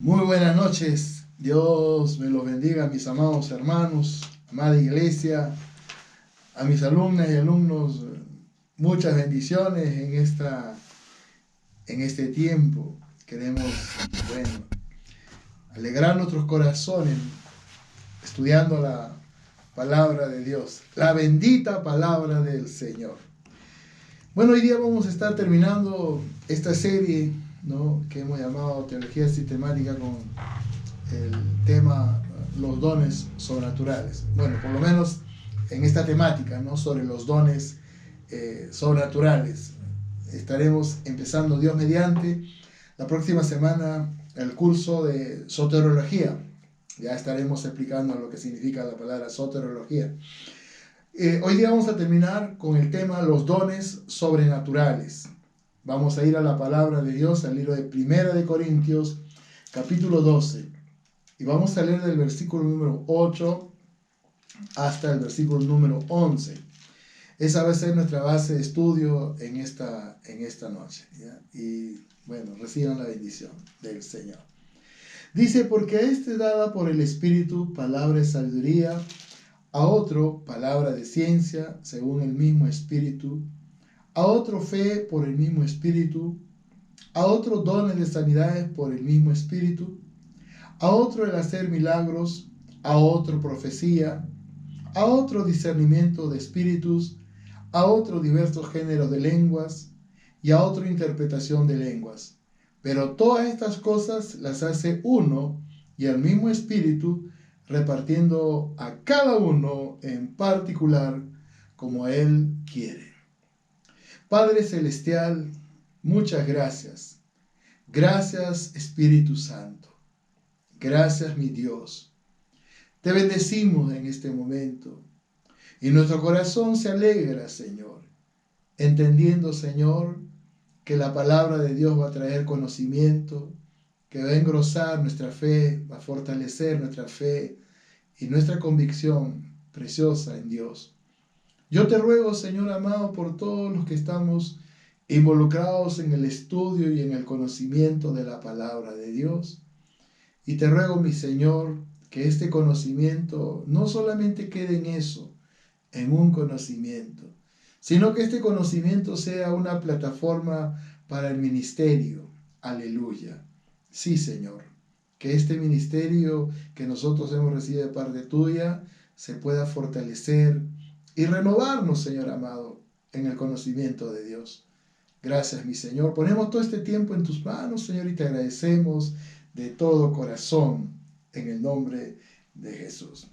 Muy buenas noches, Dios me los bendiga, mis amados hermanos, amada iglesia, a mis alumnas y alumnos, muchas bendiciones en este tiempo. Queremos, bueno, alegrar nuestros corazones estudiando la palabra de Dios, la bendita palabra del Señor. Bueno, hoy día vamos a estar terminando esta serie, ¿no?, que hemos llamado Teología Sistemática con el tema los dones sobrenaturales. Bueno, por lo menos en esta temática, ¿no?, sobre los dones sobrenaturales. Estaremos empezando, Dios mediante, la próxima semana el curso de soteriología. Ya estaremos explicando lo que significa la palabra soteriología. Hoy día vamos a terminar con el tema los dones sobrenaturales. Vamos a ir a la palabra de Dios, al libro de Primera de Corintios, capítulo 12. Y vamos a leer del versículo número 8 hasta el versículo número 11. Esa va a ser nuestra base de estudio en esta noche, ¿ya? Y bueno, reciban la bendición del Señor. Dice, porque a este dada por el Espíritu palabra de sabiduría, a otro palabra de ciencia según el mismo Espíritu, a otro fe por el mismo Espíritu, a otro dones de sanidades por el mismo Espíritu, a otro el hacer milagros, a otro profecía, a otro discernimiento de espíritus, a otro diversos géneros de lenguas y a otro interpretación de lenguas. Pero todas estas cosas las hace uno y el mismo Espíritu, repartiendo a cada uno en particular como Él quiere. Padre Celestial, muchas gracias. Gracias, Espíritu Santo. Gracias, mi Dios. Te bendecimos en este momento y nuestro corazón se alegra, Señor, entendiendo, Señor, que la palabra de Dios va a traer conocimiento, que va a engrosar nuestra fe, va a fortalecer nuestra fe y nuestra convicción preciosa en Dios. Yo te ruego, Señor amado, por todos los que estamos involucrados en el estudio y en el conocimiento de la palabra de Dios. Y te ruego, mi Señor, que este conocimiento no solamente quede en eso, en un conocimiento, sino que este conocimiento sea una plataforma para el ministerio. Aleluya. Sí, Señor, que este ministerio que nosotros hemos recibido de parte tuya se pueda fortalecer y renovarnos, Señor amado, en el conocimiento de Dios. Gracias, mi Señor. Ponemos todo este tiempo en tus manos, Señor, y te agradecemos de todo corazón en el nombre de Jesús.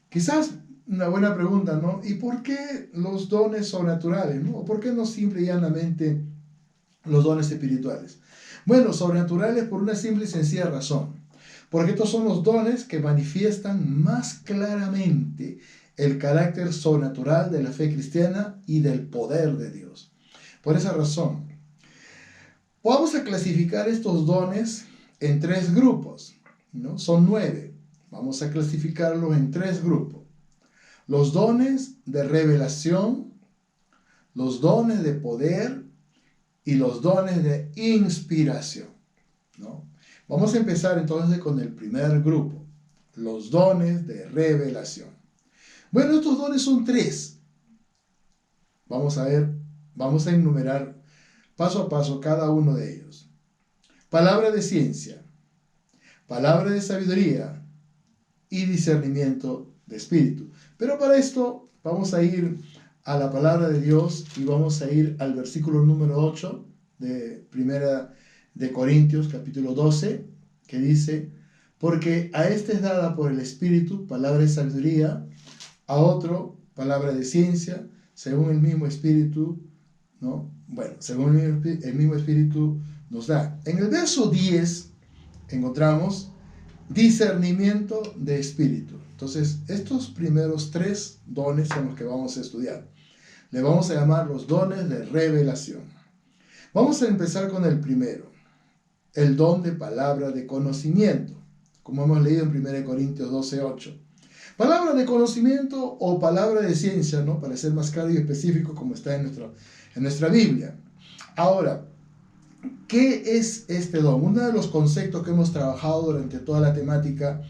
Quizás una buena pregunta, ¿no? ¿Y por qué los dones sobrenaturales, ¿no? ¿O por qué no simple y llanamente los dones espirituales? Bueno, sobrenaturales por una simple y sencilla razón. Porque estos son los dones que manifiestan más claramente el carácter sobrenatural de la fe cristiana y del poder de Dios. Por esa razón, vamos a clasificar estos dones en 3 grupos, ¿no? Son 9. Vamos a clasificarlos en 3 grupos. Los dones de revelación, los dones de poder y los dones de inspiración, ¿no? Vamos a empezar entonces con el primer grupo, los dones de revelación. Bueno, estos dones son 3. Vamos a ver, vamos a enumerar paso a paso cada uno de ellos. Palabra de ciencia, palabra de sabiduría y discernimiento de espíritu. Pero para esto vamos a ir a la palabra de Dios y vamos a ir al versículo número 8 de Primera de Corintios, capítulo 12, que dice, porque a este es dada por el Espíritu palabra de sabiduría, a otro palabra de ciencia, según el mismo Espíritu, ¿no? Bueno, según el mismo Espíritu nos da. En el verso 10 encontramos discernimiento de espíritu. Entonces, estos primeros 3 dones son los que vamos a estudiar. Le vamos a llamar los dones de revelación. Vamos a empezar con el primero, el don de palabra de conocimiento, como hemos leído en 1 Corintios 12:8. Palabra de conocimiento o palabra de ciencia, ¿no?, para ser más claro y específico como está en nuestra Biblia. Ahora, ¿qué es este don? Uno de los conceptos que hemos trabajado durante toda la temática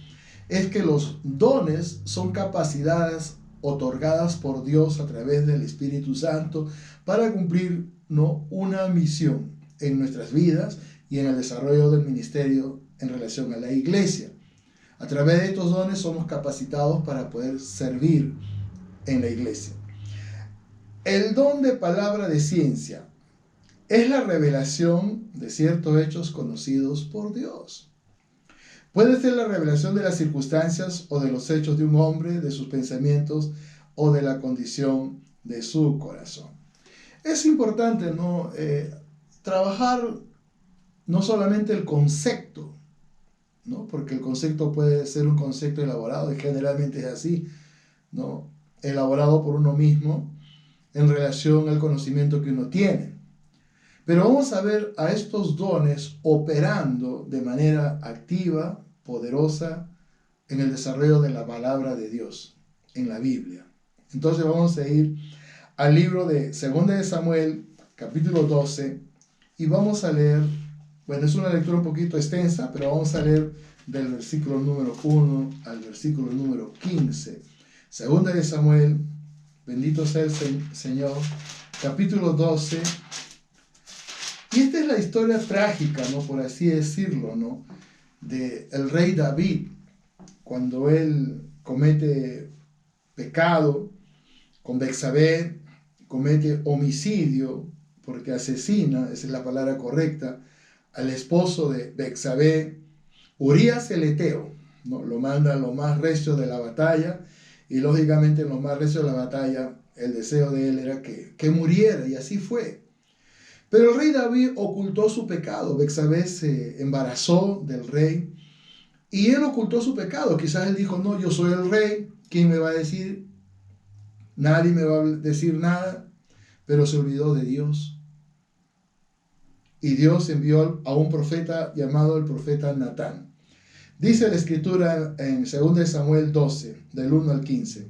es que los dones son capacidades otorgadas por Dios a través del Espíritu Santo para cumplir, ¿no?, una misión en nuestras vidas y en el desarrollo del ministerio en relación a la iglesia. A través de estos dones somos capacitados para poder servir en la iglesia. El don de palabra de ciencia es la revelación de ciertos hechos conocidos por Dios. Puede ser la revelación de las circunstancias o de los hechos de un hombre, de sus pensamientos o de la condición de su corazón. Es importante, ¿no?, trabajar no solamente el concepto, ¿no?, porque el concepto puede ser un concepto elaborado, y generalmente es así, ¿no?, elaborado por uno mismo en relación al conocimiento que uno tiene. Pero vamos a ver a estos dones operando de manera activa, poderosa, en el desarrollo de la palabra de Dios, en la Biblia. Entonces vamos a ir al libro de 2 de Samuel, capítulo 12, y vamos a leer, bueno, es una lectura un poquito extensa, pero vamos a leer del versículo número 1 al versículo número 15. 2 de Samuel, bendito sea el Señor, capítulo 12. Y esta es la historia trágica, ¿no?, por así decirlo, ¿no?, de el rey David, cuando él comete pecado con Betsabé, comete homicidio, porque asesina, esa es la palabra correcta, al esposo de Betsabé, Urías el Eteo, ¿no?, lo manda a lo más recio de la batalla, y lógicamente en lo más recio de la batalla, el deseo de él era que muriera, y así fue. Pero el rey David ocultó su pecado. Betsabé se embarazó del rey y él ocultó su pecado. Quizás él dijo, no, yo soy el rey, ¿quién me va a decir? Nadie me va a decir nada, pero se olvidó de Dios. Y Dios envió a un profeta llamado el profeta Natán. Dice la escritura en 2 Samuel 12, del 1 al 15.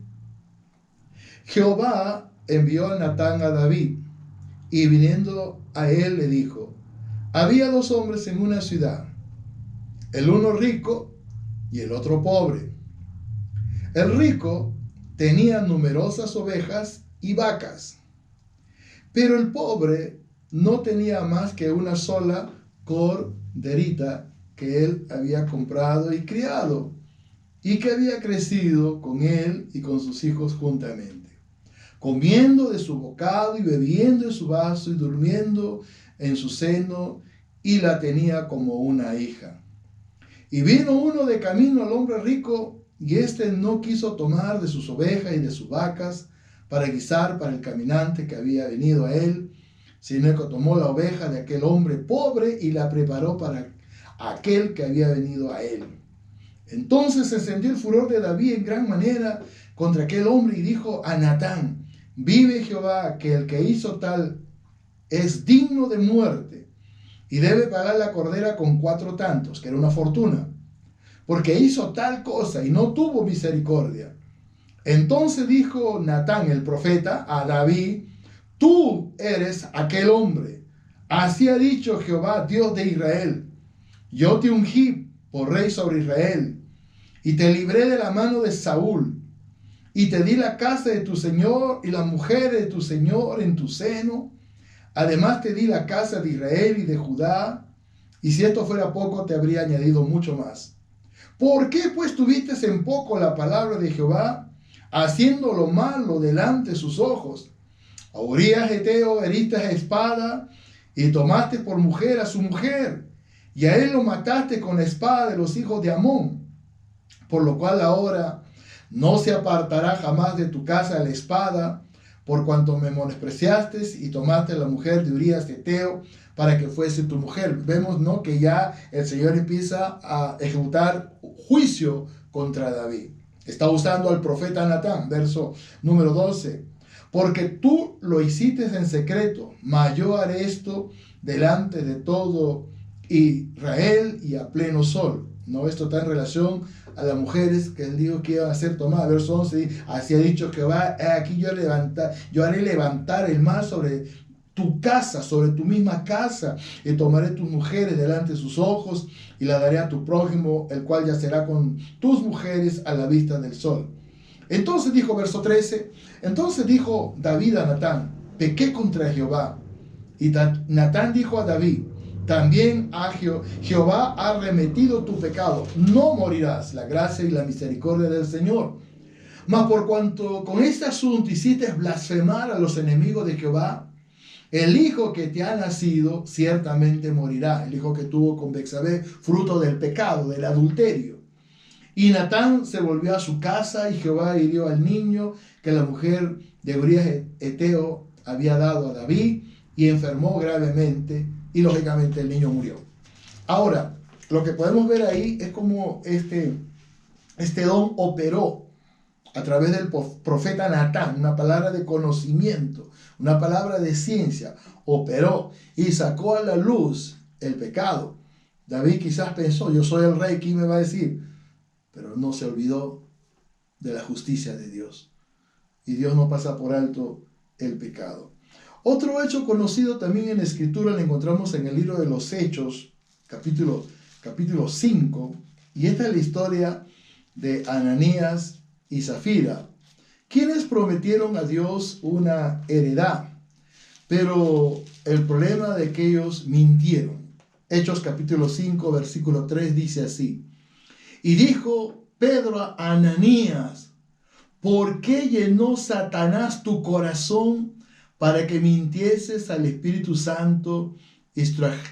Jehová envió a Natán a David, y viniendo a él le dijo, había 2 hombres en una ciudad, el uno rico y el otro pobre. El rico tenía numerosas ovejas y vacas, pero el pobre no tenía más que una sola corderita que él había comprado y criado, y que había crecido con él y con sus hijos juntamente, comiendo de su bocado y bebiendo de su vaso y durmiendo en su seno, y la tenía como una hija. Y vino uno de camino al hombre rico, y éste no quiso tomar de sus ovejas y de sus vacas para guisar para el caminante que había venido a él, sino que tomó la oveja de aquel hombre pobre y la preparó para aquel que había venido a él. Entonces se encendió el furor de David en gran manera contra aquel hombre y dijo a Natán, vive Jehová, que el que hizo tal es digno de muerte y debe pagar la cordera con 4 tantos, que era una fortuna, porque hizo tal cosa y no tuvo misericordia. Entonces dijo Natán el profeta a David, tú eres aquel hombre. Así ha dicho Jehová, Dios de Israel, yo te ungí por rey sobre Israel y te libré de la mano de Saúl y te di la casa de tu señor y las mujeres de tu señor en tu seno. Además te di la casa de Israel y de Judá, y si esto fuera poco te habría añadido mucho más. ¿Por qué pues tuviste en poco la palabra de Jehová, haciendo lo malo delante de sus ojos? A Urías Eteo heriste a espada y tomaste por mujer a su mujer, y a él lo mataste con la espada de los hijos de Amón, por lo cual ahora no se apartará jamás de tu casa la espada, por cuanto me menospreciaste y tomaste la mujer de Urías Eteo para que fuese tu mujer. Vemos, ¿no?, que ya el Señor empieza a ejecutar juicio contra David. Está usando al profeta Natán, verso número 12. Porque tú lo hiciste en secreto, mas yo haré esto delante de todo Israel y a pleno sol. ¿No? Esto está en relación a las mujeres que él dijo que iban a ser tomadas. Verso 11, así ha dicho Jehová, aquí yo haré levantar el mal sobre tu casa, sobre tu misma casa, y tomaré tus mujeres delante de sus ojos, y la daré a tu prójimo, el cual yacerá con tus mujeres a la vista del sol. Entonces dijo, verso 13, entonces dijo David a Natán, pequé contra Jehová. Y Natán dijo a David, también a Jehová ha remitido tu pecado, no morirás, la gracia y la misericordia del Señor. Mas por cuanto con este asunto hiciste blasfemar a los enemigos de Jehová, el hijo que te ha nacido ciertamente morirá. El hijo que tuvo con Betsabé, fruto del pecado, del adulterio. Y Natán se volvió a su casa, y Jehová hirió al niño que la mujer de Urías Eteo había dado a David, y enfermó gravemente, y lógicamente el niño murió. Ahora, lo que podemos ver ahí es como este don operó a través del profeta Natán, una palabra de conocimiento, una palabra de ciencia, operó y sacó a la luz el pecado. David quizás pensó, yo soy el rey, ¿quién me va a decir? Pero no se olvidó de la justicia de Dios. Y Dios no pasa por alto el pecado. Otro hecho conocido también en la Escritura lo encontramos en el libro de los Hechos, capítulo 5, y esta es la historia de Ananías y Zafira, quienes prometieron a Dios una heredad, pero el problema de que ellos mintieron. Hechos capítulo 5, versículo 3 dice así, y dijo Pedro a Ananías, ¿por qué llenó Satanás tu corazón para que mintieses al Espíritu Santo y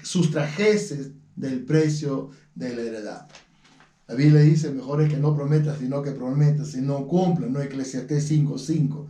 sustrajeses del precio de la heredad? La Biblia dice, mejor es que no prometas, sino que prometas, y no cumplas, ¿no? Eclesiastés 5:5.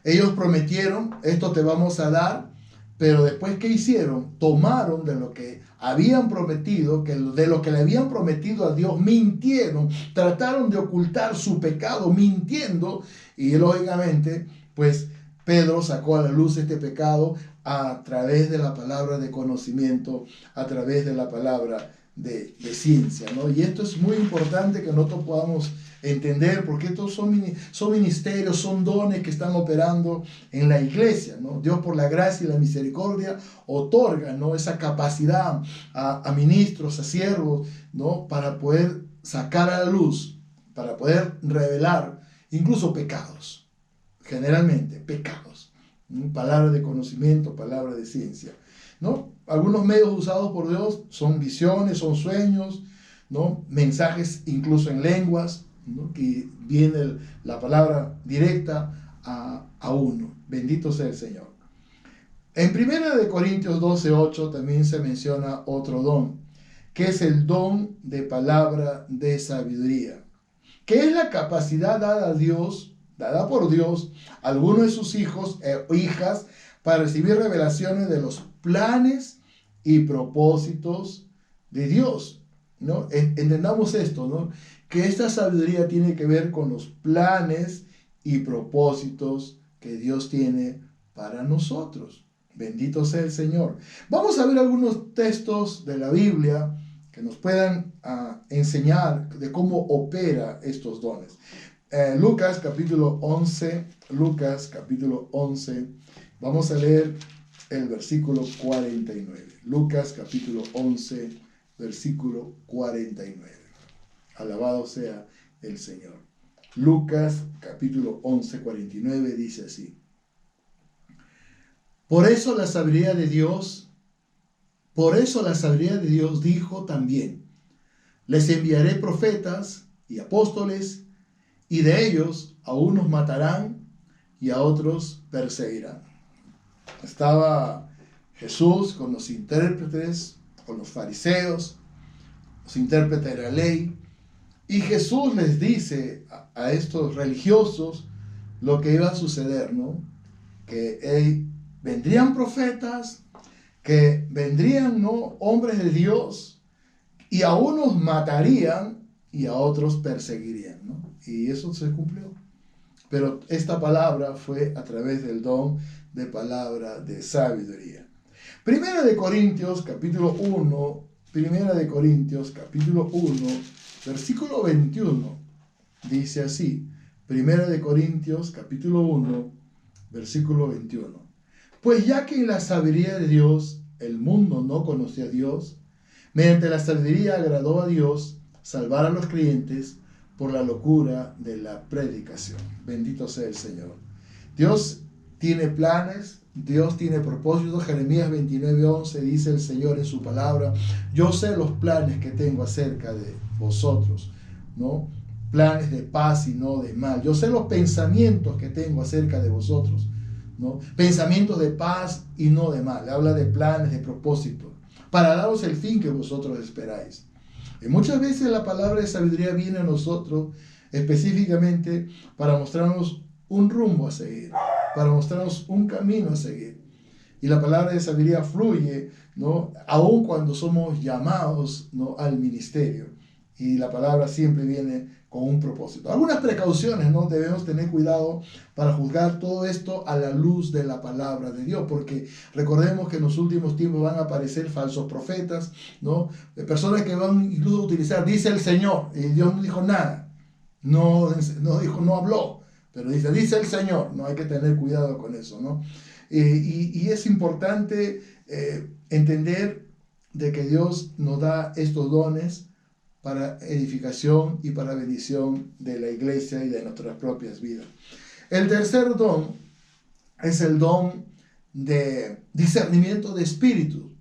Ellos prometieron, esto te vamos a dar, pero después, ¿qué hicieron? Tomaron de lo que habían prometido, de lo que le habían prometido a Dios, mintieron, trataron de ocultar su pecado mintiendo, y lógicamente, pues Pedro sacó a la luz este pecado a través de la palabra de conocimiento, a través de la palabra de ciencia, ¿no? Y esto es muy importante que nosotros podamos entender, porque estos son ministerios, son dones que están operando en la iglesia, ¿no? Dios, por la gracia y la misericordia, otorga, ¿no?, esa capacidad a ministros, a siervos, ¿no?, para poder sacar a la luz, para poder revelar incluso pecados, generalmente pecados, ¿no? Palabra de conocimiento, palabra de ciencia, ¿no? Algunos medios usados por Dios son visiones, son sueños, ¿no?, mensajes incluso en lenguas, ¿no?, que viene la palabra directa a uno. Bendito sea el Señor. En 1 Corintios 12:8 también se menciona otro don, que es el don de palabra de sabiduría, que es la capacidad dada por Dios a algunos de sus hijos e hijas para recibir revelaciones de los planes y propósitos de Dios, ¿no? Entendamos esto, ¿no?, que esta sabiduría tiene que ver con los planes y propósitos que Dios tiene para nosotros. Bendito sea el Señor. Vamos a ver algunos textos de la Biblia que nos puedan enseñar de cómo opera estos dones. Lucas capítulo 11, vamos a leer el versículo 49. Lucas capítulo 11, versículo 49. Alabado sea el Señor. Lucas capítulo 11, 49 dice así. Por eso la sabiduría de Dios dijo también, les enviaré profetas y apóstoles, y de ellos a unos matarán y a otros perseguirán. Estaba Jesús con los intérpretes, con los fariseos, los intérpretes de la ley, y Jesús les dice a estos religiosos lo que iba a suceder, ¿no? Que vendrían profetas, que vendrían, ¿no?, hombres de Dios, y a unos matarían y a otros perseguirían, ¿no? Y eso se cumplió. Pero esta palabra fue a través del don de palabra de sabiduría. Primera de Corintios capítulo 1, versículo 21, dice así. Primera de Corintios capítulo 1, versículo 21. Pues ya que en la sabiduría de Dios el mundo no conoció a Dios, mediante la sabiduría agradó a Dios salvar a los creyentes por la locura de la predicación. Bendito sea el Señor. Dios tiene planes, Dios tiene propósitos. Jeremías 29:11 dice el Señor en su palabra: yo sé los planes que tengo acerca de vosotros, ¿no? Planes de paz y no de mal. Yo sé los pensamientos que tengo acerca de vosotros, ¿no? Pensamientos de paz y no de mal. Habla de planes, de propósitos, para daros el fin que vosotros esperáis. Y muchas veces la palabra de sabiduría viene a nosotros específicamente para mostrarnos un rumbo a seguir, para mostrarnos un camino a seguir. Y la palabra de sabiduría fluye, ¿no? Aun cuando somos llamados, ¿no?, al ministerio. Y la palabra siempre viene con un propósito. Algunas precauciones, ¿no? Debemos tener cuidado para juzgar todo esto a la luz de la palabra de Dios, porque recordemos que en los últimos tiempos van a aparecer falsos profetas, ¿no? Personas que van incluso a utilizar, dice el Señor, y Dios no dijo nada, no dijo, no habló, pero dice el Señor. No hay que tener cuidado con eso, ¿no? Y es importante entender de que Dios nos da estos dones para edificación y para bendición de la iglesia y de nuestras propias vidas. El tercer don es el don de discernimiento de espíritu,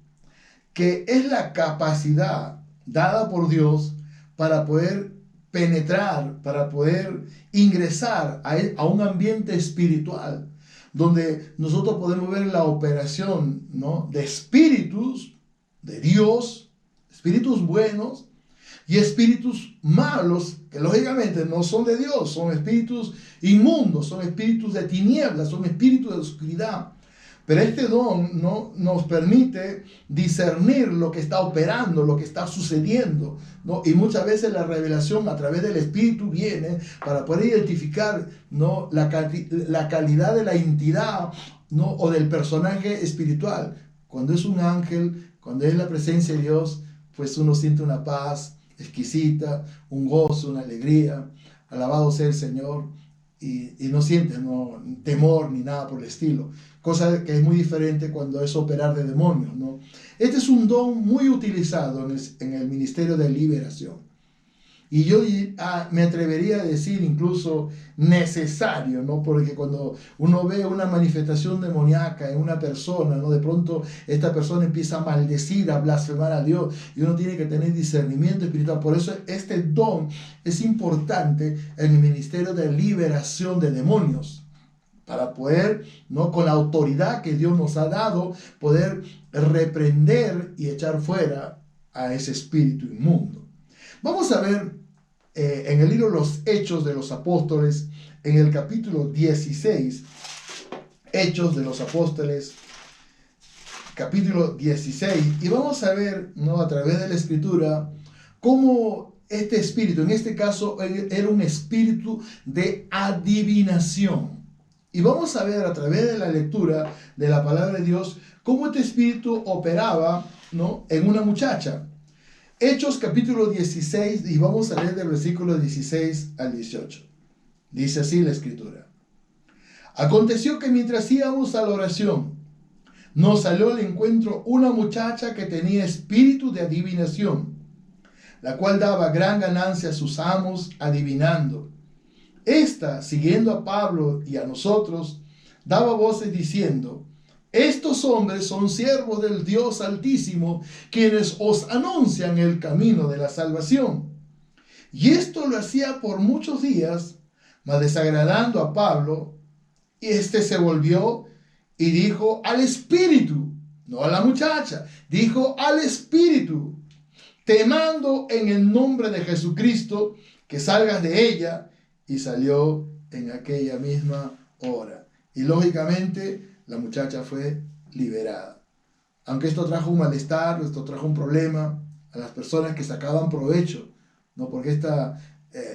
que es la capacidad dada por Dios para poder penetrar, para poder ingresar a un ambiente espiritual, donde nosotros podemos ver la operación, ¿no?, de espíritus de Dios, espíritus buenos, y espíritus malos, que lógicamente no son de Dios, son espíritus inmundos, son espíritus de tinieblas, son espíritus de oscuridad. Pero este don, ¿no?, nos permite discernir lo que está operando, lo que está sucediendo, ¿no? Y muchas veces la revelación a través del Espíritu viene para poder identificar, ¿no?, la calidad de la entidad, ¿no?, o del personaje espiritual. Cuando es un ángel, cuando es la presencia de Dios, pues uno siente una paz exquisita, un gozo, una alegría. Alabado sea el Señor. Y no sientes, ¿no?, temor ni nada por el estilo. Cosa que es muy diferente cuando es operar de demonios, ¿no? Este es un don muy utilizado en el ministerio de liberación. Y yo me atrevería a decir incluso necesario, ¿no? Porque cuando uno ve una manifestación demoníaca en una persona, ¿no?, de pronto esta persona empieza a maldecir, a blasfemar a Dios, y uno tiene que tener discernimiento espiritual. Por eso este don es importante en el ministerio de liberación de demonios, para poder, ¿no?, con la autoridad que Dios nos ha dado, poder reprender y echar fuera a ese espíritu inmundo. Vamos a ver en el libro Los Hechos de los Apóstoles, en el capítulo 16, Hechos de los Apóstoles, capítulo 16, y vamos a ver, ¿no?, a través de la Escritura, cómo este espíritu, en este caso, era un espíritu de adivinación. Y vamos a ver a través de la lectura de la palabra de Dios cómo este espíritu operaba, ¿no?, en una muchacha. Hechos capítulo 16, y vamos a leer del versículo 16 al 18. Dice así la Escritura: aconteció que mientras íbamos a la oración, nos salió al encuentro una muchacha que tenía espíritu de adivinación, la cual daba gran ganancia a sus amos adivinando. Esta, siguiendo a Pablo y a nosotros, daba voces diciendo: estos hombres son siervos del Dios Altísimo, quienes os anuncian el camino de la salvación. Y esto lo hacía por muchos días, mas desagradando a Pablo, y éste se volvió y dijo al espíritu, no a la muchacha, dijo al espíritu: te mando en el nombre de Jesucristo que salgas de ella. Y salió en aquella misma hora. Y lógicamente la muchacha fue liberada. Aunque esto trajo un malestar, esto trajo un problema a las personas que sacaban provecho, ¿no? Porque esta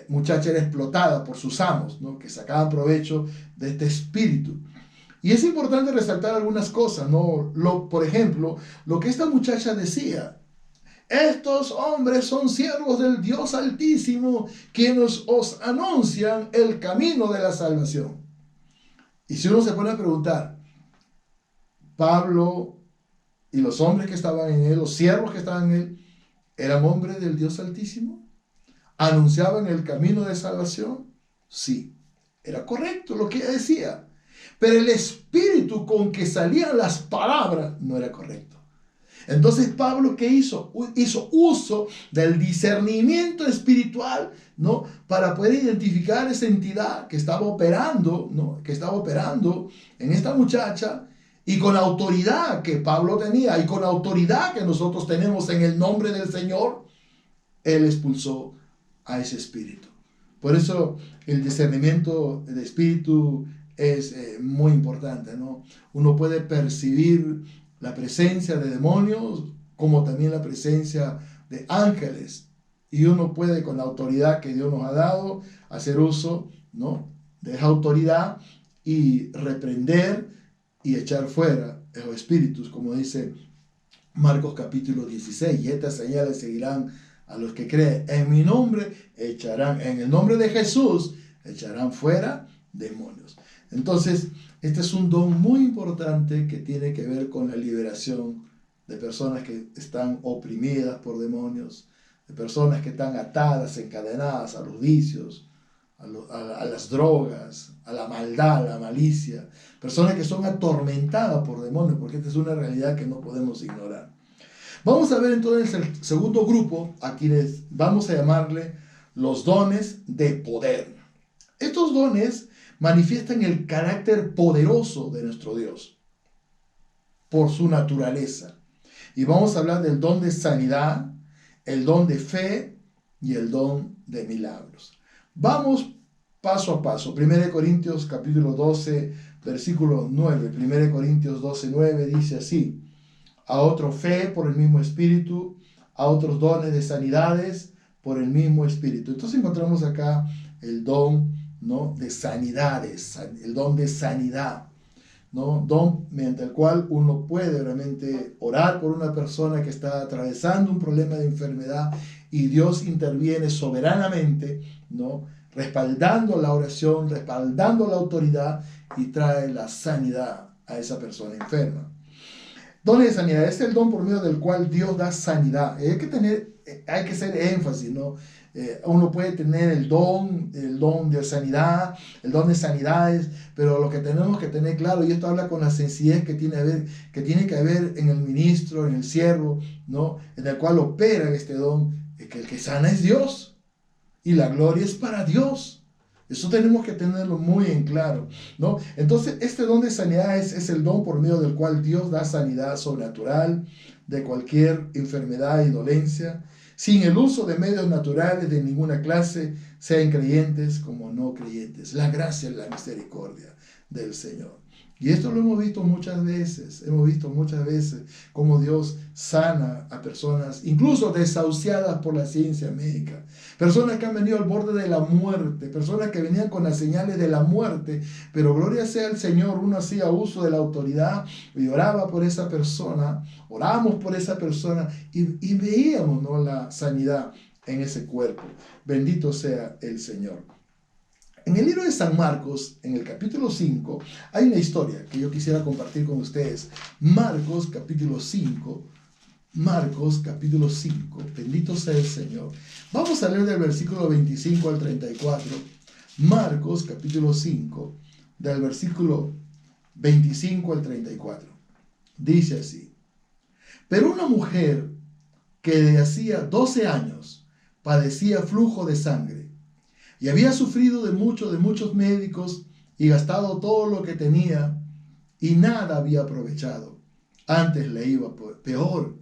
muchacha era explotada por sus amos, ¿no?, que sacaban provecho de este espíritu. Y es importante resaltar algunas cosas, ¿no? Por ejemplo, lo que esta muchacha decía: estos hombres son siervos del Dios Altísimo, quienes os anuncian el camino de la salvación. Y si uno se pone a preguntar, Pablo y los hombres que estaban en él, los siervos que estaban en él, eran hombres del Dios Altísimo. ¿Anunciaban el camino de salvación? Sí, era correcto lo que ella decía. Pero el espíritu con que salían las palabras no era correcto. Entonces Pablo, ¿qué hizo? Hizo uso del discernimiento espiritual, ¿no? Para poder identificar esa entidad que estaba operando, ¿no? Que estaba operando en esta muchacha, y con la autoridad que Pablo tenía y con la autoridad que nosotros tenemos en el nombre del Señor, él expulsó a ese espíritu. Por eso el discernimiento del espíritu es muy importante, ¿no? Uno puede percibir la presencia de demonios como también la presencia de ángeles, y uno puede, con la autoridad que Dios nos ha dado, hacer uso, ¿no?, de esa autoridad y reprender y echar fuera esos espíritus, como dice Marcos capítulo 16, y estas señales seguirán a los que creen. En mi nombre echarán, en el nombre de Jesús, echarán fuera demonios. Entonces, este es un don muy importante que tiene que ver con la liberación de personas que están oprimidas por demonios, de personas que están atadas, encadenadas a los vicios, a las drogas, a la maldad, a la malicia, personas que son atormentadas por demonios, porque esta es una realidad que no podemos ignorar. Vamos a ver entonces el segundo grupo, a quienes vamos a llamarle los dones de poder. Estos dones manifiestan el carácter poderoso de nuestro Dios por su naturaleza. Y vamos a hablar del don de sanidad, el don de fe y el don de milagros. Vamos paso a paso. 1 Corintios capítulo 12, versículo 9. 1 Corintios 12, 9 dice así: a otro fe por el mismo espíritu, a otros dones de sanidades por el mismo espíritu. Entonces encontramos acá el don, ¿no?, de sanidades, el don de sanidad, ¿no? Don mediante el cual uno puede realmente orar por una persona que está atravesando un problema de enfermedad, y Dios interviene soberanamente, ¿no?, respaldando la oración, respaldando la autoridad, y trae la sanidad a esa persona enferma. Don de sanidad es el don por medio del cual Dios da sanidad. Hay que hacer énfasis, ¿no? Uno puede tener el don de sanidad, el don de sanidades, pero lo que tenemos que tener claro, y esto habla con la sencillez que tiene que haber en el ministro, en el siervo, ¿no?, en el cual opera este don, que el que sana es Dios y la gloria es para Dios. Eso tenemos que tenerlo muy en claro, ¿no? Entonces, este don de sanidad es el don por medio del cual Dios da sanidad sobrenatural de cualquier enfermedad y dolencia, sin el uso de medios naturales de ninguna clase, sean creyentes como no creyentes. La gracia y la misericordia del Señor. Y esto lo hemos visto muchas veces cómo Dios sana a personas, incluso desahuciadas por la ciencia médica. Personas que han venido al borde de la muerte, personas que venían con las señales de la muerte, pero gloria sea al Señor, uno hacía uso de la autoridad y oraba por esa persona, oramos por esa persona y veíamos, ¿no?, la sanidad en ese cuerpo. Bendito sea el Señor. En el libro de San Marcos, en el capítulo 5, hay una historia que yo quisiera compartir con ustedes. Marcos capítulo 5, bendito sea el Señor. Vamos a leer del versículo 25 al 34. Marcos capítulo 5, del versículo 25 al 34. Dice así: pero una mujer que de hacía 12 años padecía flujo de sangre, y había sufrido de muchos médicos y gastado todo lo que tenía, y nada había aprovechado. Antes le iba peor.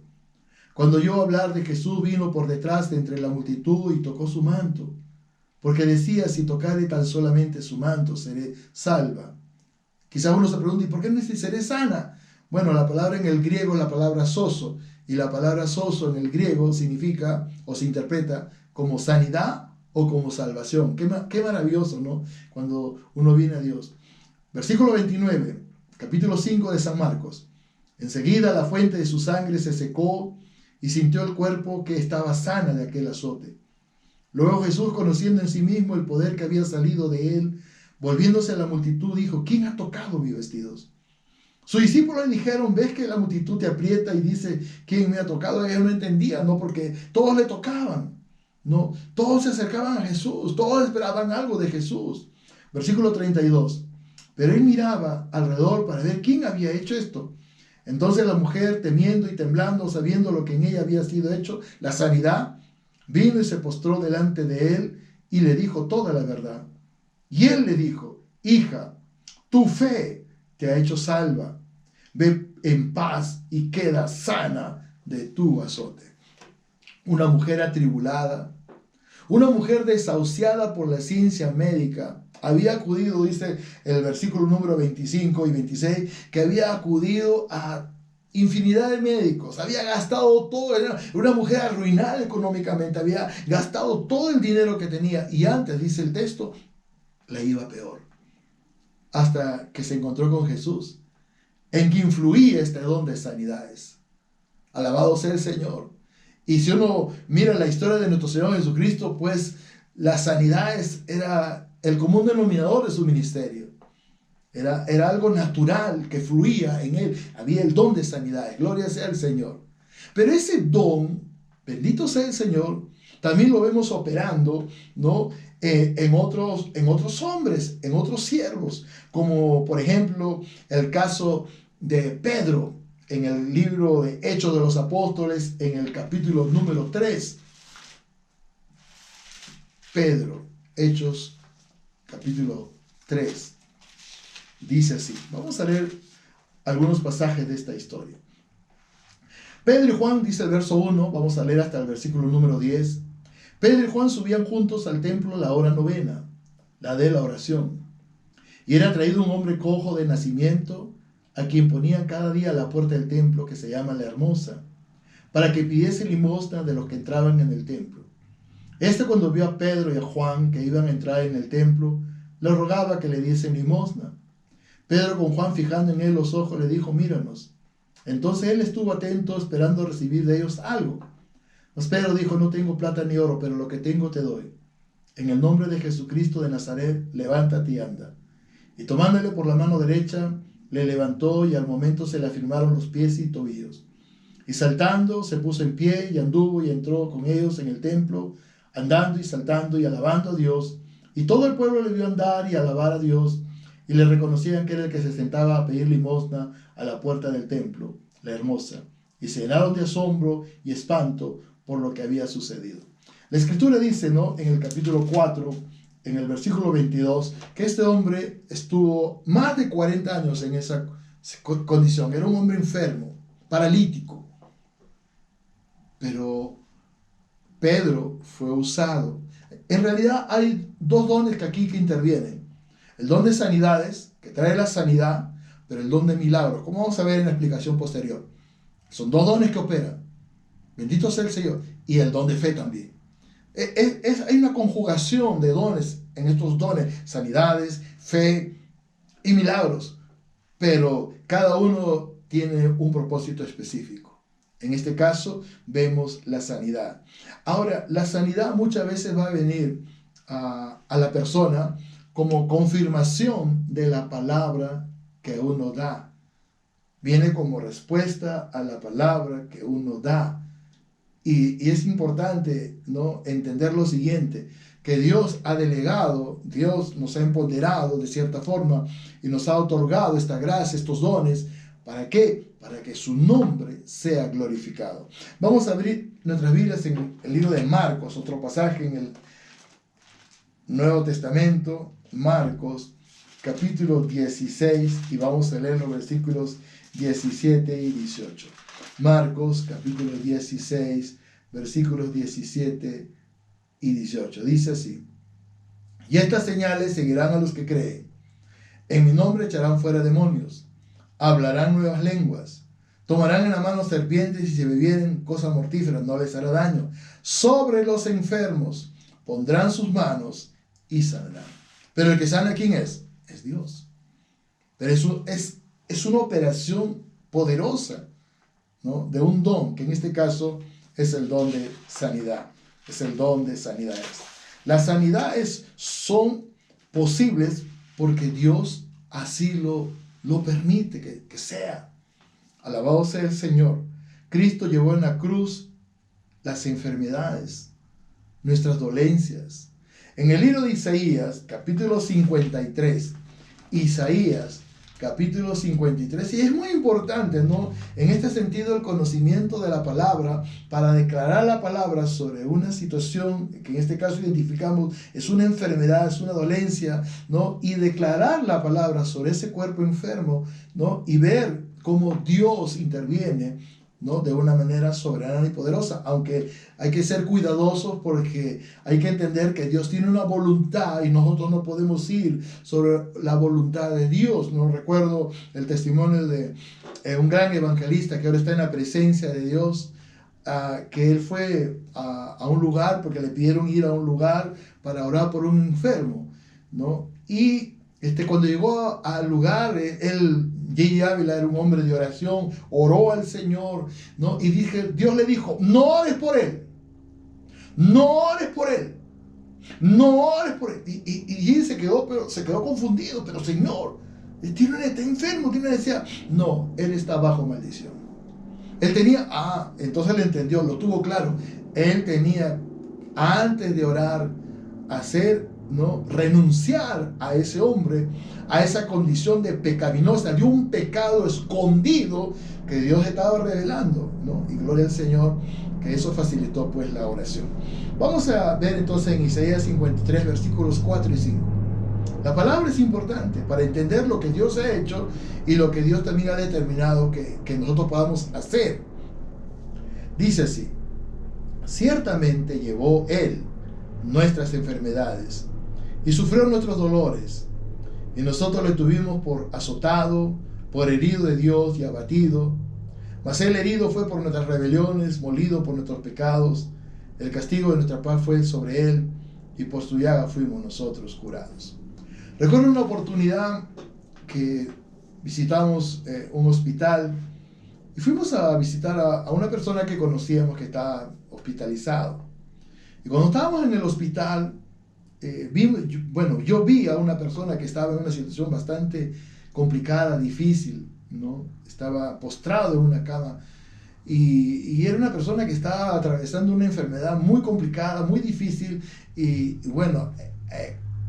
Cuando oyó hablar de Jesús, vino por detrás de entre la multitud y tocó su manto, porque decía: si tocare tan solamente su manto, seré salva. Quizá uno se pregunte: ¿y por qué no dice seré sana? Bueno, la palabra en el griego es la palabra sozo, y la palabra sozo en el griego significa o se interpreta como sanidad o como salvación. Qué maravilloso, ¿no?, cuando uno viene a Dios. Versículo 29, capítulo 5 de San Marcos. Enseguida la fuente de su sangre se secó y sintió el cuerpo que estaba sana de aquel azote. Luego Jesús, conociendo en sí mismo el poder que había salido de él, volviéndose a la multitud, dijo: ¿quién ha tocado mis vestidos? Sus discípulos le dijeron, ¿ves que la multitud te aprieta y dice quién me ha tocado? Ellos no entendían, ¿no? Porque todos le tocaban, ¿no? Todos se acercaban a Jesús, todos esperaban algo de Jesús. Versículo 32. Pero él miraba alrededor para ver quién había hecho esto. Entonces la mujer, temiendo y temblando, sabiendo lo que en ella había sido hecho, la sanidad, vino y se postró delante de él y le dijo toda la verdad. Y él le dijo, hija, tu fe te ha hecho salva. Ve en paz y queda sana de tu azote. Una mujer atribulada, una mujer desahuciada por la ciencia médica, había acudido, dice el versículo número 25 y 26, que había acudido a infinidad de médicos, había gastado todo, era una mujer arruinada económicamente, había gastado todo el dinero que tenía y antes, dice el texto, le iba peor. Hasta que se encontró con Jesús, en que influía este don de sanidades. Alabado sea el Señor. Y si uno mira la historia de nuestro Señor Jesucristo, pues las sanidades era el común denominador de su ministerio. Era algo natural que fluía en él. Había el don de sanidades. Gloria sea al Señor. Pero ese don, bendito sea el Señor, también lo vemos operando, ¿no? En otros hombres, en otros siervos, como por ejemplo el caso de Pedro en el libro de Hechos de los Apóstoles, en el capítulo número 3. Pedro, Hechos, capítulo 3, dice así. Vamos a leer algunos pasajes de esta historia. Pedro y Juan, dice el verso 1, vamos a leer hasta el versículo número 10. Pedro y Juan subían juntos al templo a la hora novena, la de la oración. Y era traído un hombre cojo de nacimiento, a quien ponían cada día a la puerta del templo, que se llama La Hermosa, para que pidiese limosna de los que entraban en el templo. Este, cuando vio a Pedro y a Juan que iban a entrar en el templo, le rogaba que le diesen limosna. Pedro, con Juan fijando en él los ojos, le dijo, míranos. Entonces él estuvo atento, esperando recibir de ellos algo. Mas Pedro dijo, no tengo plata ni oro, pero lo que tengo te doy. En el nombre de Jesucristo de Nazaret, levántate y anda. Y tomándole por la mano derecha, le levantó y al momento se le afirmaron los pies y tobillos. Y saltando, se puso en pie y anduvo y entró con ellos en el templo, andando y saltando y alabando a Dios. Y todo el pueblo le vio andar y alabar a Dios, y le reconocían que era el que se sentaba a pedir limosna a la puerta del templo, La Hermosa. Y se llenaron de asombro y espanto por lo que había sucedido. La Escritura dice, ¿no?, en el capítulo 4, en el versículo 22, que este hombre estuvo más de 40 años en esa condición. Era un hombre enfermo, paralítico. Pero Pedro fue usado. En realidad hay dos dones que aquí intervienen. El don de sanidades, que trae la sanidad, pero el don de milagros, como vamos a ver en la explicación posterior. Son dos dones que operan. Bendito sea el Señor. Y el don de fe también. Hay una conjugación de dones en estos dones, sanidades, fe y milagros, pero cada uno tiene un propósito específico. En este caso vemos la sanidad. Ahora, la sanidad muchas veces va a venir a la persona como confirmación de la palabra que uno da. Viene como respuesta a la palabra que uno da. Y es importante, ¿no?, entender lo siguiente, que Dios ha delegado, Dios nos ha empoderado de cierta forma y nos ha otorgado esta gracia, estos dones. ¿Para qué? Para que su nombre sea glorificado. Vamos a abrir nuestras Biblias en el libro de Marcos, otro pasaje en el Nuevo Testamento, Marcos, capítulo 16, y vamos a leer los versículos 17 y 18. Marcos, capítulo 16, versículos 17 y 18. Dice así: y estas señales seguirán a los que creen. En mi nombre echarán fuera demonios, hablarán nuevas lenguas, tomarán en la mano serpientes, y si bebieren cosa mortífera no les hará daño. Sobre los enfermos pondrán sus manos y sanarán. Pero el que sana, ¿quién es? Es Dios. Pero es una operación poderosa, ¿no?, de un don, que en este caso es el don de sanidad. Es el don de sanidades. Las sanidades son posibles porque Dios así lo lo permite que sea. Alabado sea el Señor. Cristo llevó en la cruz las enfermedades, nuestras dolencias. En el libro de Isaías, capítulo 53, Isaías, capítulo 53, y es muy importante, ¿no? En este sentido, el conocimiento de la palabra, para declarar la palabra sobre una situación que en este caso identificamos es una enfermedad, es una dolencia, ¿no? Y declarar la palabra sobre ese cuerpo enfermo, ¿no? Y ver cómo Dios interviene, ¿no? De una manera soberana y poderosa, aunque hay que ser cuidadosos porque hay que entender que Dios tiene una voluntad y nosotros no podemos ir sobre la voluntad de Dios. No recuerdo el testimonio de un gran evangelista que ahora está en la presencia de Dios, que él fue a un lugar porque le pidieron ir a un lugar para orar por un enfermo, ¿no? Y cuando llegó al lugar, J.J. Ávila era un hombre de oración, oró al Señor, ¿no? Y Dios le dijo, no ores por él, no ores por él, no ores por él. Y él se quedó confundido, pero Señor, está enfermo, tiene necesidad. No, él está bajo maldición. Él tenía, entonces le entendió, lo tuvo claro. Él tenía, antes de orar, ¿no? Renunciar a ese hombre, a esa condición de pecaminosa, de un pecado escondido que Dios estaba revelando, ¿no? Y gloria al Señor que eso facilitó pues la oración. Vamos a ver entonces en Isaías 53 versículos 4 y 5. La palabra es importante para entender lo que Dios ha hecho y lo que Dios también ha determinado que nosotros podamos hacer. Dice así: ciertamente llevó Él nuestras enfermedades y sufrió nuestros dolores, y nosotros le tuvimos por azotado, por herido de Dios y abatido. Mas Él herido fue por nuestras rebeliones, molido por nuestros pecados. El castigo de nuestra paz fue sobre Él, y por su llaga fuimos nosotros curados. Recuerdo una oportunidad que visitamos un hospital y fuimos a visitar a una persona que conocíamos que estaba hospitalizado. Y cuando estábamos en el hospital, yo vi a una persona que estaba en una situación bastante complicada, difícil, ¿no? Estaba postrado en una cama y era una persona que estaba atravesando una enfermedad muy complicada, muy difícil.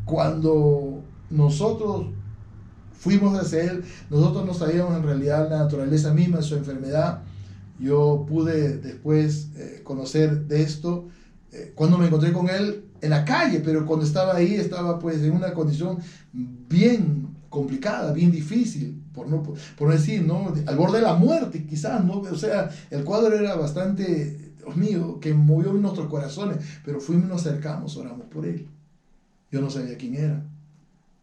Cuando nosotros fuimos hacia él, nosotros no sabíamos en realidad la naturaleza misma de su enfermedad. Yo pude después conocer de esto cuando me encontré con él en la calle, pero cuando estaba ahí estaba pues en una condición bien complicada, bien difícil, por no decir, ¿no? Al borde de la muerte quizás, ¿no? O sea, el cuadro era bastante, Dios mío, que movió nuestros corazones, pero fuimos, nos acercamos, oramos por él. Yo no sabía quién era.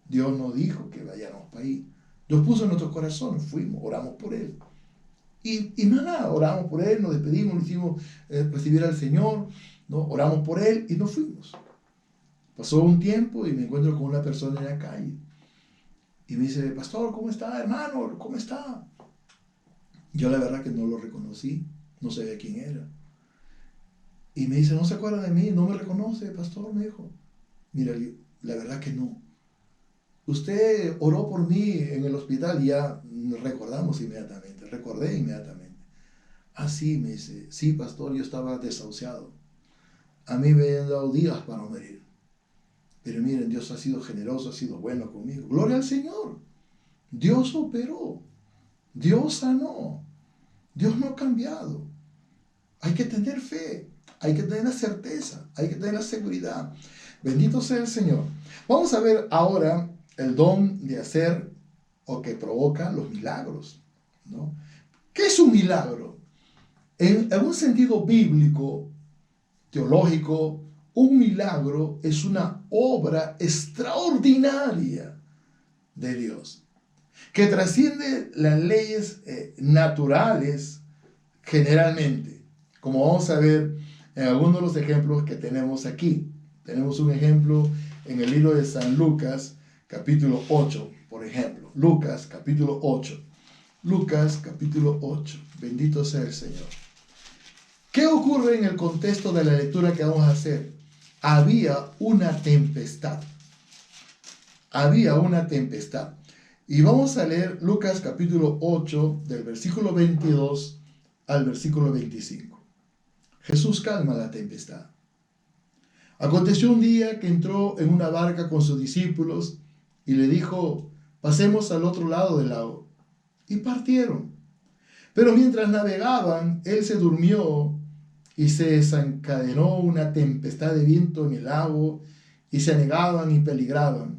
Dios nos dijo que vayamos para ahí. Dios puso en nuestros corazones, fuimos, oramos por él. Y nada, oramos por él, nos despedimos, lo hicimos recibir al Señor, ¿no? Oramos por él y nos fuimos. Pasó un tiempo y me encuentro con una persona en la calle. Y me dice, pastor, ¿cómo está, hermano? ¿Cómo está? Yo la verdad que no lo reconocí, no sabía quién era. Y me dice, ¿no se acuerda de mí? ¿No me reconoce, pastor? Me dijo. Mira, la verdad que no. Usted oró por mí en el hospital y ya recordamos inmediatamente, recordé inmediatamente. Sí, me dice, sí, pastor, yo estaba desahuciado. A mí me habían dado días para morir. Pero miren, Dios ha sido generoso, ha sido bueno conmigo. Gloria al Señor. Dios operó. Dios sanó. Dios no ha cambiado. Hay que tener fe. Hay que tener la certeza. Hay que tener la seguridad. Bendito sea el Señor. Vamos a ver ahora el don de hacer o que provoca los milagros, ¿no? ¿Qué es un milagro? En un sentido bíblico, teológico, un milagro es una obra extraordinaria de Dios que trasciende las leyes naturales generalmente, como vamos a ver en algunos de los ejemplos que tenemos aquí. Tenemos un ejemplo en el libro de San Lucas, capítulo 8, por ejemplo. Lucas, capítulo 8. Lucas, capítulo 8. Bendito sea el Señor. ¿Qué ocurre en el contexto de la lectura que vamos a hacer? Había una tempestad. Había una tempestad. Y vamos a leer Lucas capítulo 8, del versículo 22 al versículo 25. Jesús calma la tempestad. Aconteció un día que entró en una barca con sus discípulos y le dijo: pasemos al otro lado del lago. Y partieron. Pero mientras navegaban, él se durmió y se desencadenó una tempestad de viento en el lago y se anegaban y peligraban.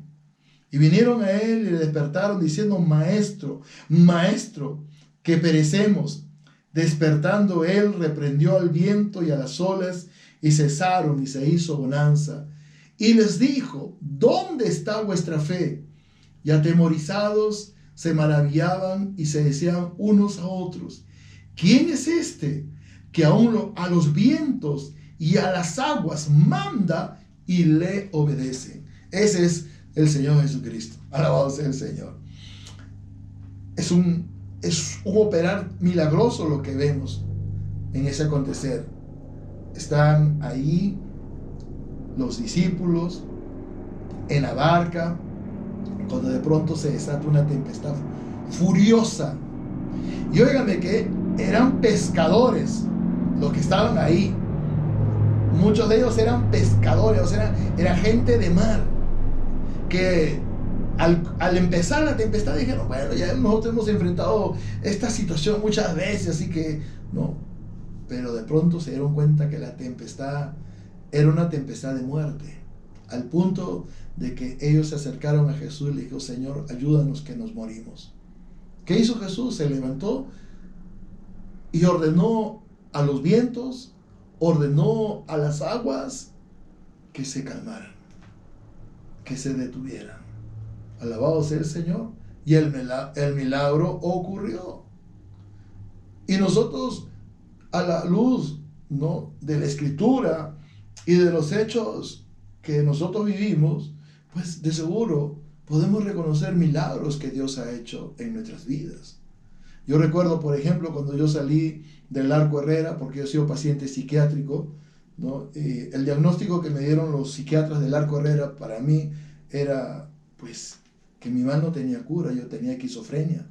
Y vinieron a él y le despertaron diciendo: Maestro, Maestro, que perecemos. Despertando él, reprendió al viento y a las olas, y cesaron y se hizo bonanza. Y les dijo: ¿dónde está vuestra fe? Y atemorizados se maravillaban y se decían unos a otros: ¿quién es este que aún a los vientos y a las aguas manda y le obedecen? Ese es el Señor Jesucristo. Alabado sea el Señor. Es un operar milagroso lo que vemos en ese acontecer. Están ahí los discípulos en la barca, cuando de pronto se desata una tempestad furiosa. Y óigame que eran pescadores los que estaban ahí. Muchos de ellos eran pescadores, o sea, era gente de mar, que al empezar la tempestad dijeron: bueno, ya nosotros hemos enfrentado esta situación muchas veces, así que no. Pero de pronto se dieron cuenta que la tempestad era una tempestad de muerte, al punto de que ellos se acercaron a Jesús y le dijo: Señor, ayúdanos que nos morimos. ¿Qué hizo Jesús? Se levantó y ordenó a los vientos, ordenó a las aguas que se calmaran, que se detuvieran. Alabado sea el Señor. Y el milagro ocurrió. Y nosotros, a la luz, ¿no?, de la Escritura y de los hechos que nosotros vivimos, pues de seguro podemos reconocer milagros que Dios ha hecho en nuestras vidas. Yo recuerdo, por ejemplo, cuando yo salí del Arco Herrera, porque yo he sido paciente psiquiátrico, ¿no? El diagnóstico que me dieron los psiquiatras del Arco Herrera para mí era, pues, que mi mal no tenía cura. Yo tenía esquizofrenia,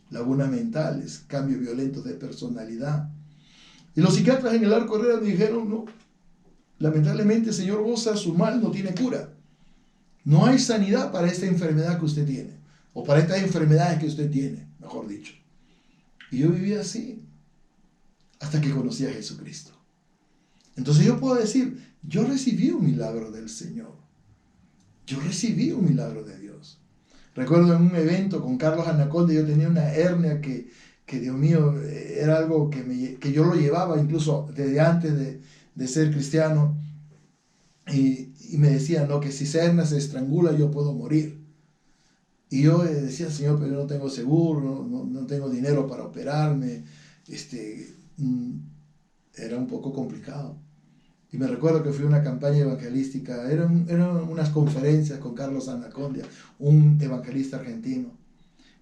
lagunas mentales, cambios violentos de personalidad. Y los psiquiatras en el Arco Herrera me dijeron: no, lamentablemente, señor Bosa, su mal no tiene cura. No hay sanidad para esta enfermedad que usted tiene, o para estas enfermedades que usted tiene, mejor dicho. Y yo vivía así hasta que conocí a Jesucristo. Entonces yo puedo decir: yo recibí un milagro del Señor. Yo recibí un milagro de Dios. Recuerdo en un evento con Carlos Anaconda, yo tenía una hernia que Dios mío, era algo que yo lo llevaba incluso desde antes de ser cristiano. Y me decían, no, que si esa hernia se estrangula yo puedo morir. Y yo decía: Señor, pero yo no tengo seguro, no tengo dinero para operarme. Era un poco complicado. Y me recuerdo que fui a una campaña evangelística, eran unas conferencias con Carlos Anaconda, un evangelista argentino.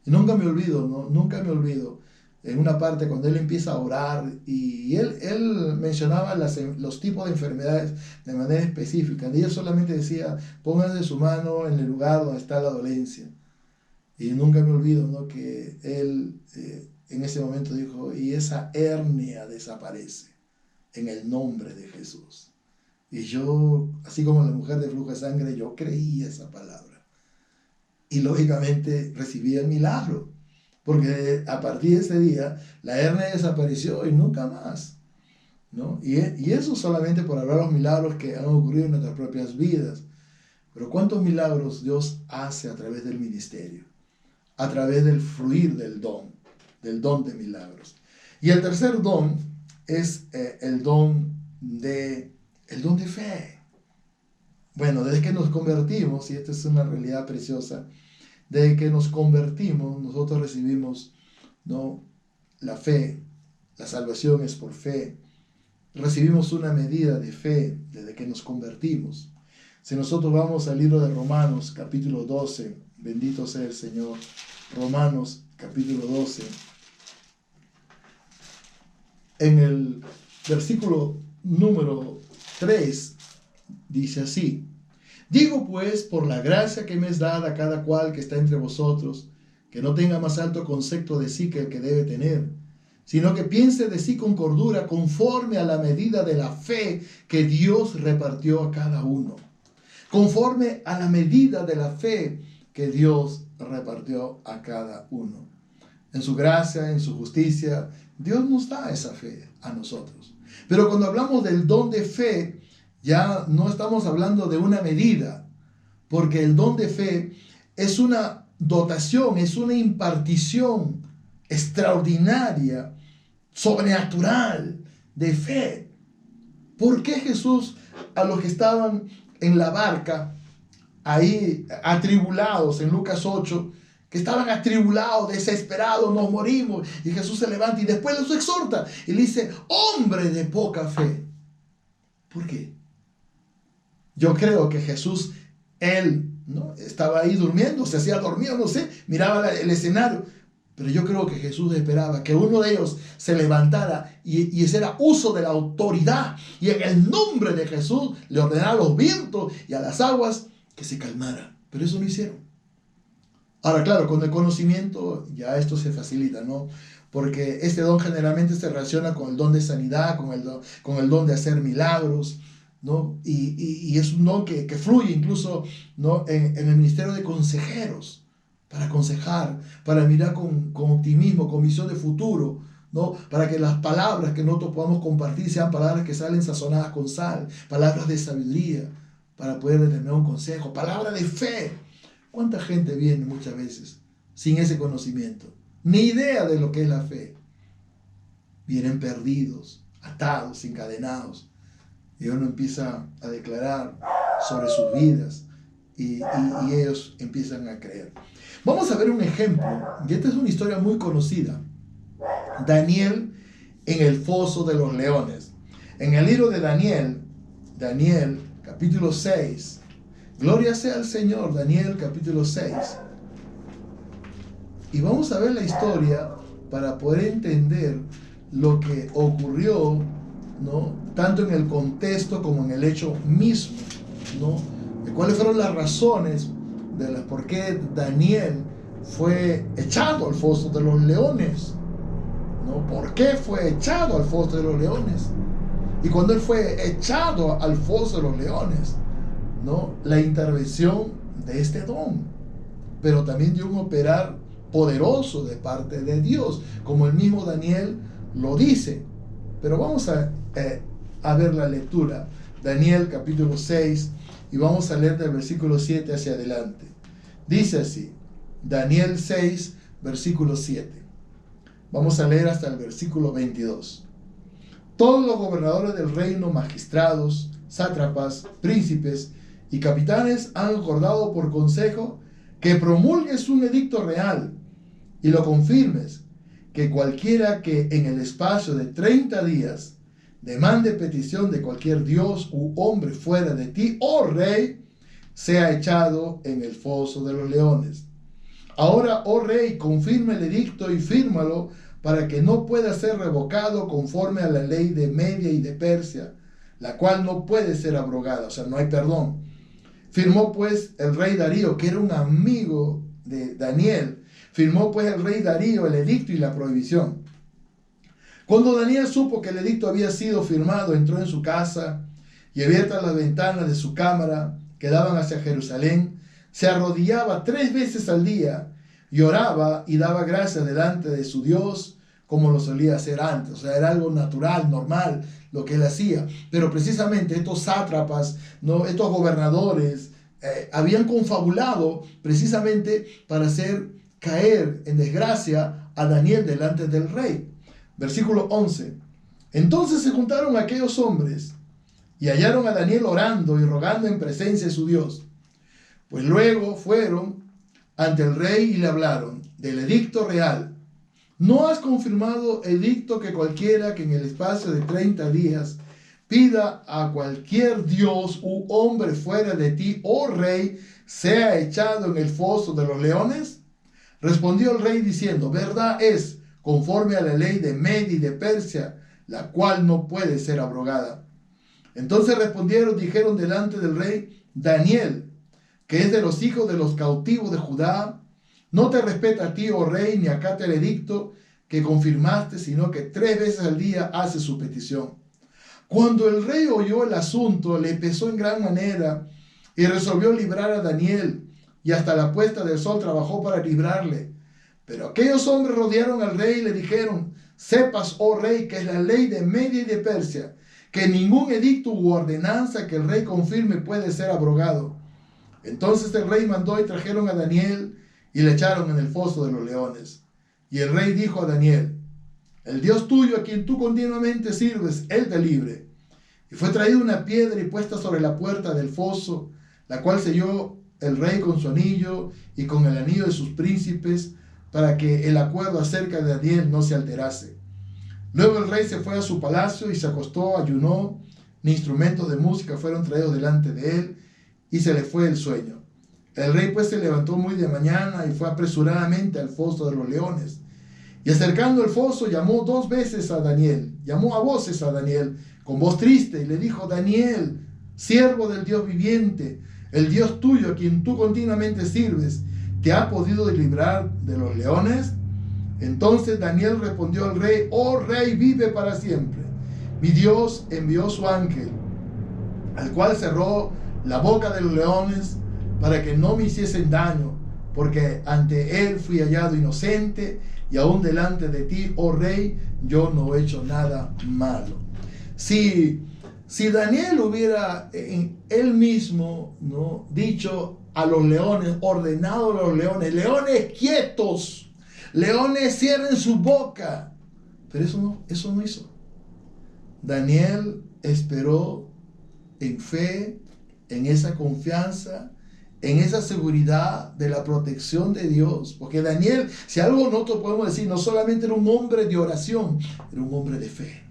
Y nunca me olvido, nunca me olvido, en una parte cuando él empieza a orar, y él mencionaba los tipos de enfermedades de manera específica. Y él solamente decía: pónganse su mano en el lugar donde está la dolencia. Y nunca me olvido, ¿no?, que él en ese momento dijo: y esa hernia desaparece en el nombre de Jesús. Y yo, así como la mujer de flujo de sangre, yo creí esa palabra. Y lógicamente recibí el milagro, porque a partir de ese día la hernia desapareció y nunca más, ¿no? Y eso solamente por hablar de los milagros que han ocurrido en nuestras propias vidas. Pero ¿cuántos milagros Dios hace a través del ministerio? A través del fluir del don de milagros. Y el tercer don es el don de fe. Bueno, desde que nos convertimos, y esta es una realidad preciosa, desde que nos convertimos, nosotros recibimos, ¿no?, la fe. La salvación es por fe. Recibimos una medida de fe desde que nos convertimos. Si nosotros vamos al libro de Romanos, capítulo 12, bendito sea el Señor, Romanos, capítulo 12, en el versículo número 3, dice así: digo pues, por la gracia que me es dada a cada cual que está entre vosotros, que no tenga más alto concepto de sí que el que debe tener, sino que piense de sí con cordura, conforme a la medida de la fe que Dios repartió a cada uno. Conforme a la medida de la fe que Dios repartió a cada uno. En su gracia, en su justicia, Dios nos da esa fe a nosotros. Pero cuando hablamos del don de fe, ya no estamos hablando de una medida, porque el don de fe es una dotación, es una impartición extraordinaria, sobrenatural de fe. ¿Por qué Jesús a los que estaban en la barca, ahí atribulados en Lucas 8, que estaban atribulados, desesperados, nos morimos, y Jesús se levanta y después los exhorta y le dice, hombre de poca fe? ¿Por qué? Yo creo que Jesús, él, ¿no?, estaba ahí durmiendo, se hacía dormido, no sé, miraba el escenario, pero yo creo que Jesús esperaba que uno de ellos se levantara y hiciera uso de la autoridad, y en el nombre de Jesús le ordenara a los vientos y a las aguas que se calmaran. Pero eso no hicieron. Ahora, claro, con el conocimiento ya esto se facilita, ¿no? Porque este don generalmente se relaciona con el don de sanidad, con el don de hacer milagros, ¿no? Y es un don que fluye incluso, ¿no?, en el ministerio de consejeros, para aconsejar, para mirar con optimismo, con visión de futuro, ¿no? Para que las palabras que nosotros podamos compartir sean palabras que salen sazonadas con sal, palabras de sabiduría, para poder determinar un consejo, palabra de fe. ¿Cuánta gente viene muchas veces sin ese conocimiento? Ni idea de lo que es la fe. Vienen perdidos, atados, encadenados. Y uno empieza a declarar sobre sus vidas y ellos empiezan a creer. Vamos a ver un ejemplo, y esta es una historia muy conocida. Daniel en el foso de los leones. En el libro de Daniel, capítulo 6, gloria sea al Señor, Daniel capítulo 6. Y vamos a ver la historia para poder entender lo que ocurrió, ¿no?, tanto en el contexto como en el hecho mismo, ¿no? De cuáles fueron las razones de las por qué Daniel fue echado al foso de los leones, ¿no? ¿Por qué fue echado al foso de los leones? Y cuando él fue echado al foso de los leones, ¿no?, la intervención de este don, pero también de un operar poderoso de parte de Dios, como el mismo Daniel lo dice. Pero vamos a ver la lectura. Daniel capítulo 6, y vamos a leer del versículo 7 hacia adelante. Dice así, Daniel 6, versículo 7. Vamos a leer hasta el versículo 22. Todos los gobernadores del reino, magistrados, sátrapas, príncipes y capitanes han acordado por consejo que promulgues un edicto real y lo confirmes, que cualquiera que en el espacio de 30 días demande petición de cualquier dios u hombre fuera de ti, oh rey, sea echado en el foso de los leones. Ahora, oh rey, confirma el edicto y fírmalo para que no pueda ser revocado conforme a la ley de Media y de Persia, la cual no puede ser abrogada, o sea, no hay perdón. Firmó pues el rey Darío, que era un amigo de Daniel, firmó pues el rey Darío el edicto y la prohibición. Cuando Daniel supo que el edicto había sido firmado, entró en su casa y abiertas las ventanas de su cámara que daban hacia Jerusalén, se arrodillaba 3 veces al día y oraba y daba gracias delante de su Dios como lo solía hacer antes. O sea, era algo natural, normal, lo que él hacía. Pero precisamente estos sátrapas, ¿no?, estos gobernadores, habían confabulado precisamente para hacer caer en desgracia a Daniel delante del rey. Versículo 11. Entonces se juntaron aquellos hombres y hallaron a Daniel orando y rogando en presencia de su Dios. Pues luego fueron ante el rey y le hablaron del edicto real. ¿No has confirmado edicto que cualquiera que en el espacio de 30 días pida a cualquier dios u hombre fuera de ti, oh rey, sea echado en el foso de los leones? Respondió el rey diciendo, verdad es, conforme a la ley de Media y de Persia, la cual no puede ser abrogada. Entonces respondieron, dijeron delante del rey, Daniel, que es de los hijos de los cautivos de Judá, No te respeta a ti, oh rey, ni acata el edicto que confirmaste, sino que 3 veces al día hace su petición. Cuando el rey oyó el asunto, le pesó en gran manera y resolvió librar a Daniel, y hasta la puesta del sol trabajó para librarle. Pero aquellos hombres rodearon al rey y le dijeron: sepas, oh rey, que es la ley de Media y de Persia, que ningún edicto u ordenanza que el rey confirme puede ser abrogado. Entonces el rey mandó y trajeron a Daniel y le echaron en el foso de los leones. Y el rey dijo a Daniel: el Dios tuyo, a quien tú continuamente sirves, él te libre. Y fue traída una piedra y puesta sobre la puerta del foso, la cual selló el rey con su anillo y con el anillo de sus príncipes, para que el acuerdo acerca de Daniel no se alterase. Luego el rey se fue a su palacio y se acostó, ayunó, ni instrumentos de música fueron traídos delante de él, y se le fue el sueño. El rey pues se levantó muy de mañana y fue apresuradamente al foso de los leones. Y acercando el foso llamó 2 veces a Daniel, llamó a voces a Daniel con voz triste y le dijo: Daniel, siervo del Dios viviente, el Dios tuyo a quien tú continuamente sirves, ¿te ha podido librar de los leones? Entonces Daniel respondió al rey: oh rey, vive para siempre. Mi Dios envió su ángel, al cual cerró la boca de los leones para que no me hiciesen daño, porque ante él fui hallado inocente, y aún delante de ti, oh rey, yo no he hecho nada malo. Si Daniel hubiera él mismo, ¿no?, dicho a los leones, ordenado a los leones: leones quietos, leones cierren su boca, pero eso no hizo. Daniel esperó en fe, en esa confianza, en esa seguridad de la protección de Dios. Porque Daniel, si algo nosotros podemos decir, no solamente era un hombre de oración, era un hombre de fe.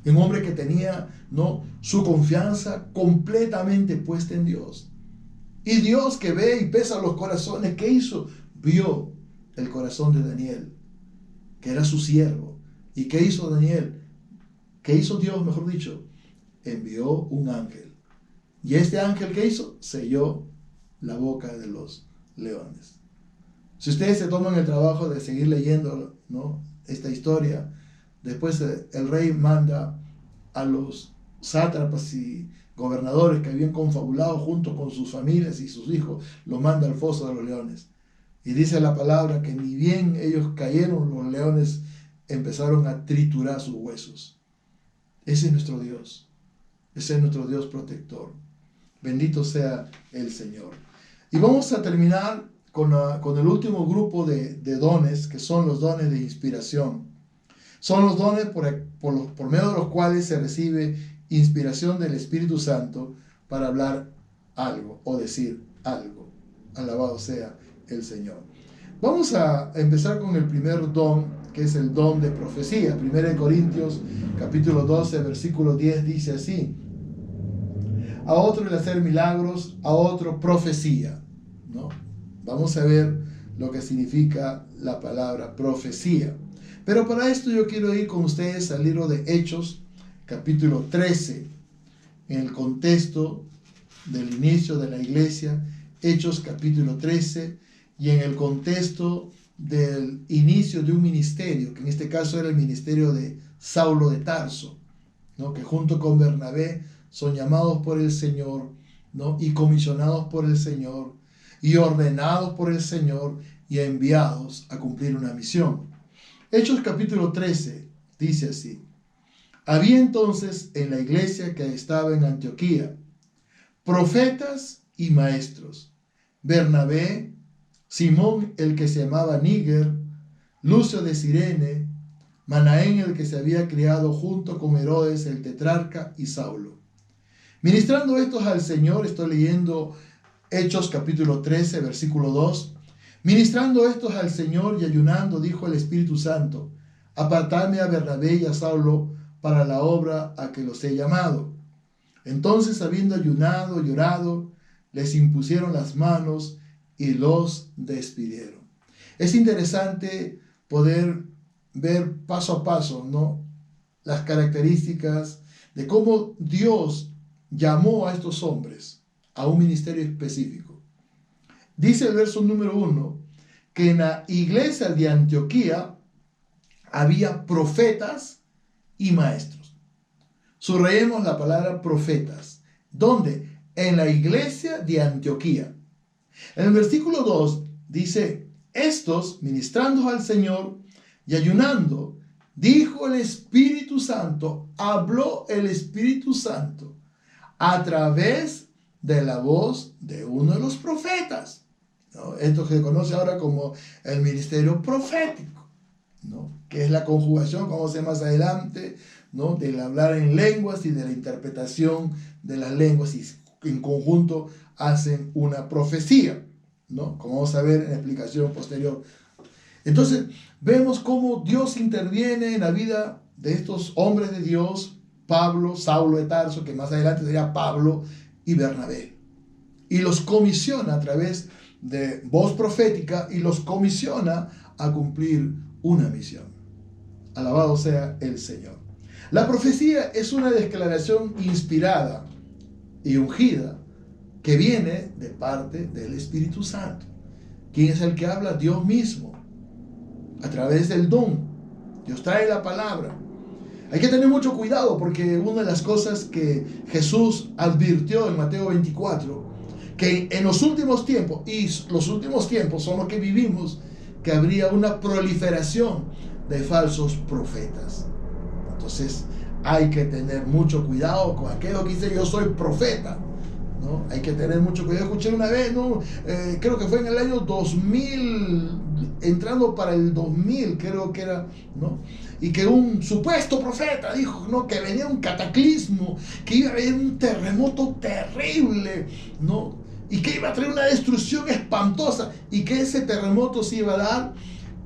Un hombre que tenía, ¿no?, su confianza completamente puesta en Dios. Y Dios, que ve y pesa los corazones, ¿qué hizo? Vio el corazón de Daniel, que era su siervo. ¿Y qué hizo Daniel? ¿Qué hizo Dios, mejor dicho? Envió un ángel. Y este ángel, ¿qué hizo? Selló la boca de los leones. Si ustedes se toman el trabajo de seguir leyendo, ¿no?, esta historia, después el rey manda a los sátrapas y gobernadores que habían confabulado junto con sus familias y sus hijos, los manda al foso de los leones. Y dice la palabra que ni bien ellos cayeron, los leones empezaron a triturar sus huesos. Ese es nuestro Dios. Ese es nuestro Dios protector. Bendito sea el Señor. Y vamos a terminar con el último grupo de dones, que son los dones de inspiración. Son los dones por medio de los cuales se recibe inspiración del Espíritu Santo para hablar algo o decir algo. Alabado sea el Señor. Vamos a empezar con el primer don, que es el don de profecía. 1 Corintios capítulo 12, versículo 10 dice así: a otro el hacer milagros, a otro profecía, ¿no? Vamos a ver lo que significa la palabra profecía. Pero para esto yo quiero ir con ustedes al libro de Hechos, capítulo 13, en el contexto del inicio de la iglesia. Hechos capítulo 13, y en el contexto del inicio de un ministerio, que en este caso era el ministerio de Saulo de Tarso, ¿no?, que junto con Bernabé son llamados por el Señor, ¿no?, y comisionados por el Señor, y ordenados por el Señor, y enviados a cumplir una misión. Hechos capítulo 13 dice así: había entonces en la iglesia que estaba en Antioquía profetas y maestros: Bernabé, Simón el que se llamaba Níger, Lucio de Cirene, Manaén el que se había criado junto con Herodes el tetrarca, y Saulo. Ministrando estos al Señor, estoy leyendo Hechos capítulo 13, versículo 2. Ministrando estos al Señor y ayunando, dijo el Espíritu Santo: apartadme a Bernabé y a Saulo para la obra a que los he llamado. Entonces, habiendo ayunado y orado, les impusieron las manos y los despidieron. Es interesante poder ver paso a paso, ¿no?, las características de cómo Dios llamó a estos hombres a un ministerio específico. Dice el verso número 1 que en la iglesia de Antioquía había profetas y maestros. Subrayemos la palabra profetas. ¿Dónde? En la iglesia de Antioquía. En el versículo 2 dice: estos, ministrando al Señor y ayunando, dijo el Espíritu Santo, habló el Espíritu Santo a través de la voz de uno de los profetas, ¿no? Esto se conoce ahora como el ministerio profético, ¿no? Que es la conjugación, como se más adelante, ¿no? Del hablar en lenguas y de la interpretación de las lenguas, y en conjunto hacen una profecía, ¿no? Como vamos a ver en la explicación posterior. Entonces vemos cómo Dios interviene en la vida de estos hombres de Dios, Pablo, Saulo de Tarso, que más adelante sería Pablo, y Bernabé, y los comisiona a través de voz profética, y los comisiona a cumplir una misión. Alabado sea el Señor. La profecía es una declaración inspirada y ungida que viene de parte del Espíritu Santo. ¿Quién es el que habla? Dios mismo, a través del don. Dios trae la palabra. Hay que tener mucho cuidado, porque una de las cosas que Jesús advirtió en Mateo 24, que en los últimos tiempos, y los últimos tiempos son los que vivimos, que habría una proliferación de falsos profetas. Entonces hay que tener mucho cuidado con aquello que dice yo soy profeta, ¿no? Hay que tener mucho cuidado. Escuché una vez, ¿no? Creo que fue en el año 2000, entrando para el 2000, creo que era, ¿no? Y que un supuesto profeta dijo, ¿no?, que venía un cataclismo, que iba a haber un terremoto terrible, ¿no?, y que iba a traer una destrucción espantosa, y que ese terremoto se iba a dar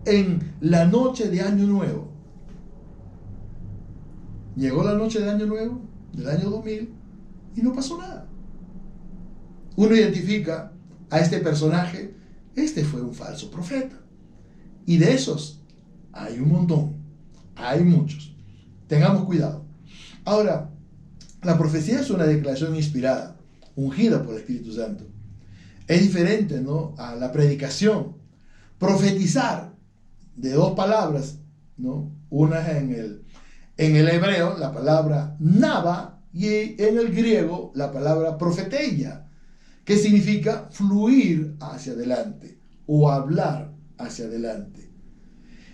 en la noche de Año Nuevo. Llegó la noche de Año Nuevo del año 2000 y no pasó nada. Uno identifica a este personaje: este fue un falso profeta. Y de esos hay un montón, hay muchos. Tengamos cuidado. Ahora, la profecía es una declaración inspirada, ungida por el Espíritu Santo. Es diferente, ¿no?, a la predicación. Profetizar, de dos palabras, ¿no? Una en el hebreo, la palabra naba, y en el griego, la palabra profeteia, que significa fluir hacia adelante o hablar hacia adelante.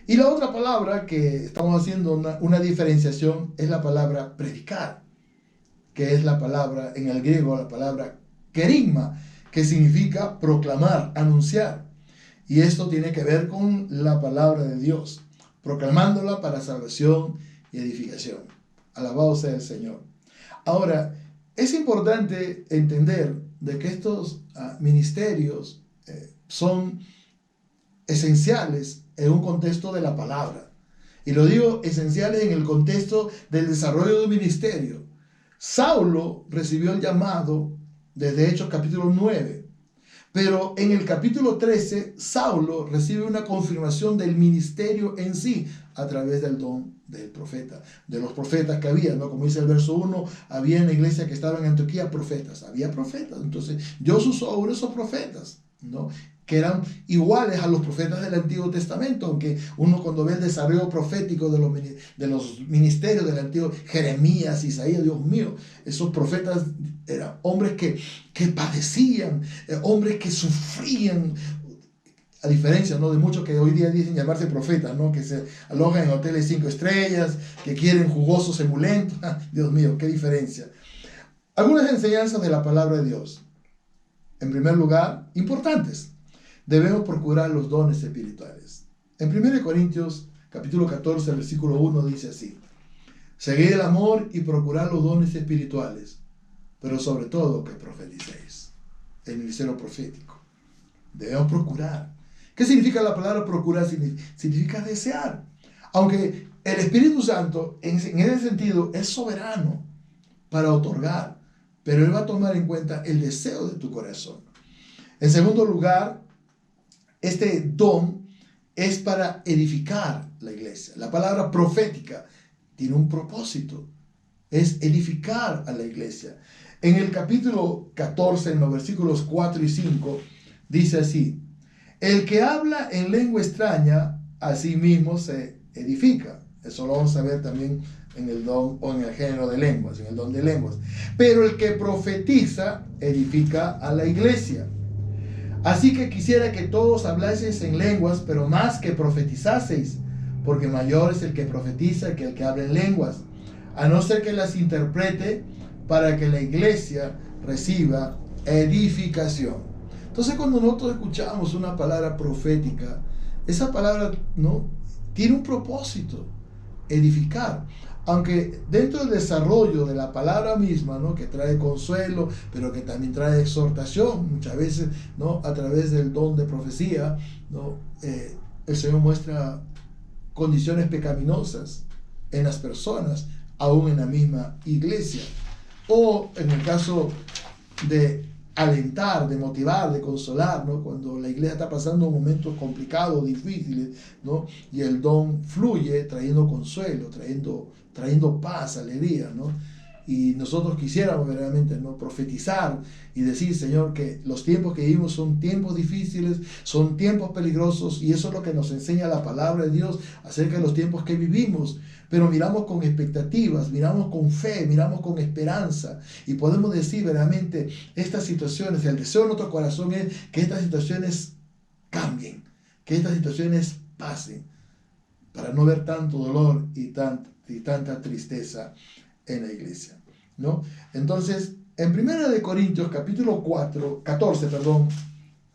Y la otra palabra que estamos haciendo una diferenciación es la palabra predicar, que es la palabra en el griego, la palabra kerigma, que significa proclamar, anunciar. Y esto tiene que ver con la palabra de Dios, proclamándola para salvación y edificación. Alabado sea el Señor. Ahora, es importante entender de que estos ministerios son esenciales en un contexto de la palabra. Y lo digo esenciales en el contexto del desarrollo de un ministerio. Saulo recibió el llamado desde Hechos capítulo 9. Pero en el capítulo 13, Saulo recibe una confirmación del ministerio en sí a través del don del profeta, de los profetas que había, ¿no? Como dice el verso 1, había en la iglesia que estaba en Antioquía profetas, había profetas. Entonces Dios usó a uno de esos profetas, ¿no?, que eran iguales a los profetas del Antiguo Testamento, aunque uno cuando ve el desarrollo profético de los ministerios del Antiguo, Jeremías, Isaías, Dios mío, esos profetas eran hombres que padecían, hombres que sufrían, a diferencia, ¿no?, de muchos que hoy día dicen llamarse profetas, ¿no?, que se alojan en hoteles 5 estrellas, que quieren jugosos emulentos. Dios mío, qué diferencia. Algunas enseñanzas de la palabra de Dios. En primer lugar, importantes. Debemos procurar los dones espirituales. En 1 Corintios capítulo 14, versículo 1 dice así: seguid el amor y procurad los dones espirituales, pero sobre todo que profeticéis. El ministerio profético. Debemos procurar. ¿Qué significa la palabra procurar? Significa desear. Aunque el Espíritu Santo en ese sentido es soberano para otorgar, pero Él va a tomar en cuenta el deseo de tu corazón. En segundo lugar, este don es para edificar la iglesia. La palabra profética tiene un propósito, es edificar a la iglesia. En el capítulo 14, en los versículos 4 y 5, dice así: El que habla en lengua extraña, a sí mismo se edifica. Eso lo vamos a ver también en el don o en el género de lenguas, en el don de lenguas. Pero el que profetiza edifica a la iglesia. Así que quisiera que todos hablaseis en lenguas, pero más que profetizaseis, porque mayor es el que profetiza que el que habla en lenguas, a no ser que las interprete, para que la iglesia reciba edificación. Entonces, cuando nosotros escuchamos una palabra profética, esa palabra, ¿no?, tiene un propósito: edificar. Aunque dentro del desarrollo de la palabra misma, ¿no?, que trae consuelo, pero que también trae exhortación, muchas veces, ¿no?, a través del don de profecía, ¿no?, el Señor muestra condiciones pecaminosas en las personas, aún en la misma iglesia. O en el caso de alentar, de motivar, de consolar, ¿no?, cuando la iglesia está pasando momentos complicados, difíciles, ¿no?, y el don fluye trayendo consuelo, trayendo paz, alegría, ¿no? Y nosotros quisiéramos verdaderamente, ¿no?, profetizar y decir: Señor, que los tiempos que vivimos son tiempos difíciles, son tiempos peligrosos, y eso es lo que nos enseña la palabra de Dios acerca de los tiempos que vivimos. Pero miramos con expectativas, miramos con fe, miramos con esperanza, y podemos decir verdaderamente: estas situaciones, el deseo de nuestro corazón es que estas situaciones cambien, que estas situaciones pasen, para no ver tanto dolor y tanta tristeza en la iglesia, ¿no? Entonces, en 1 Corintios capítulo 14,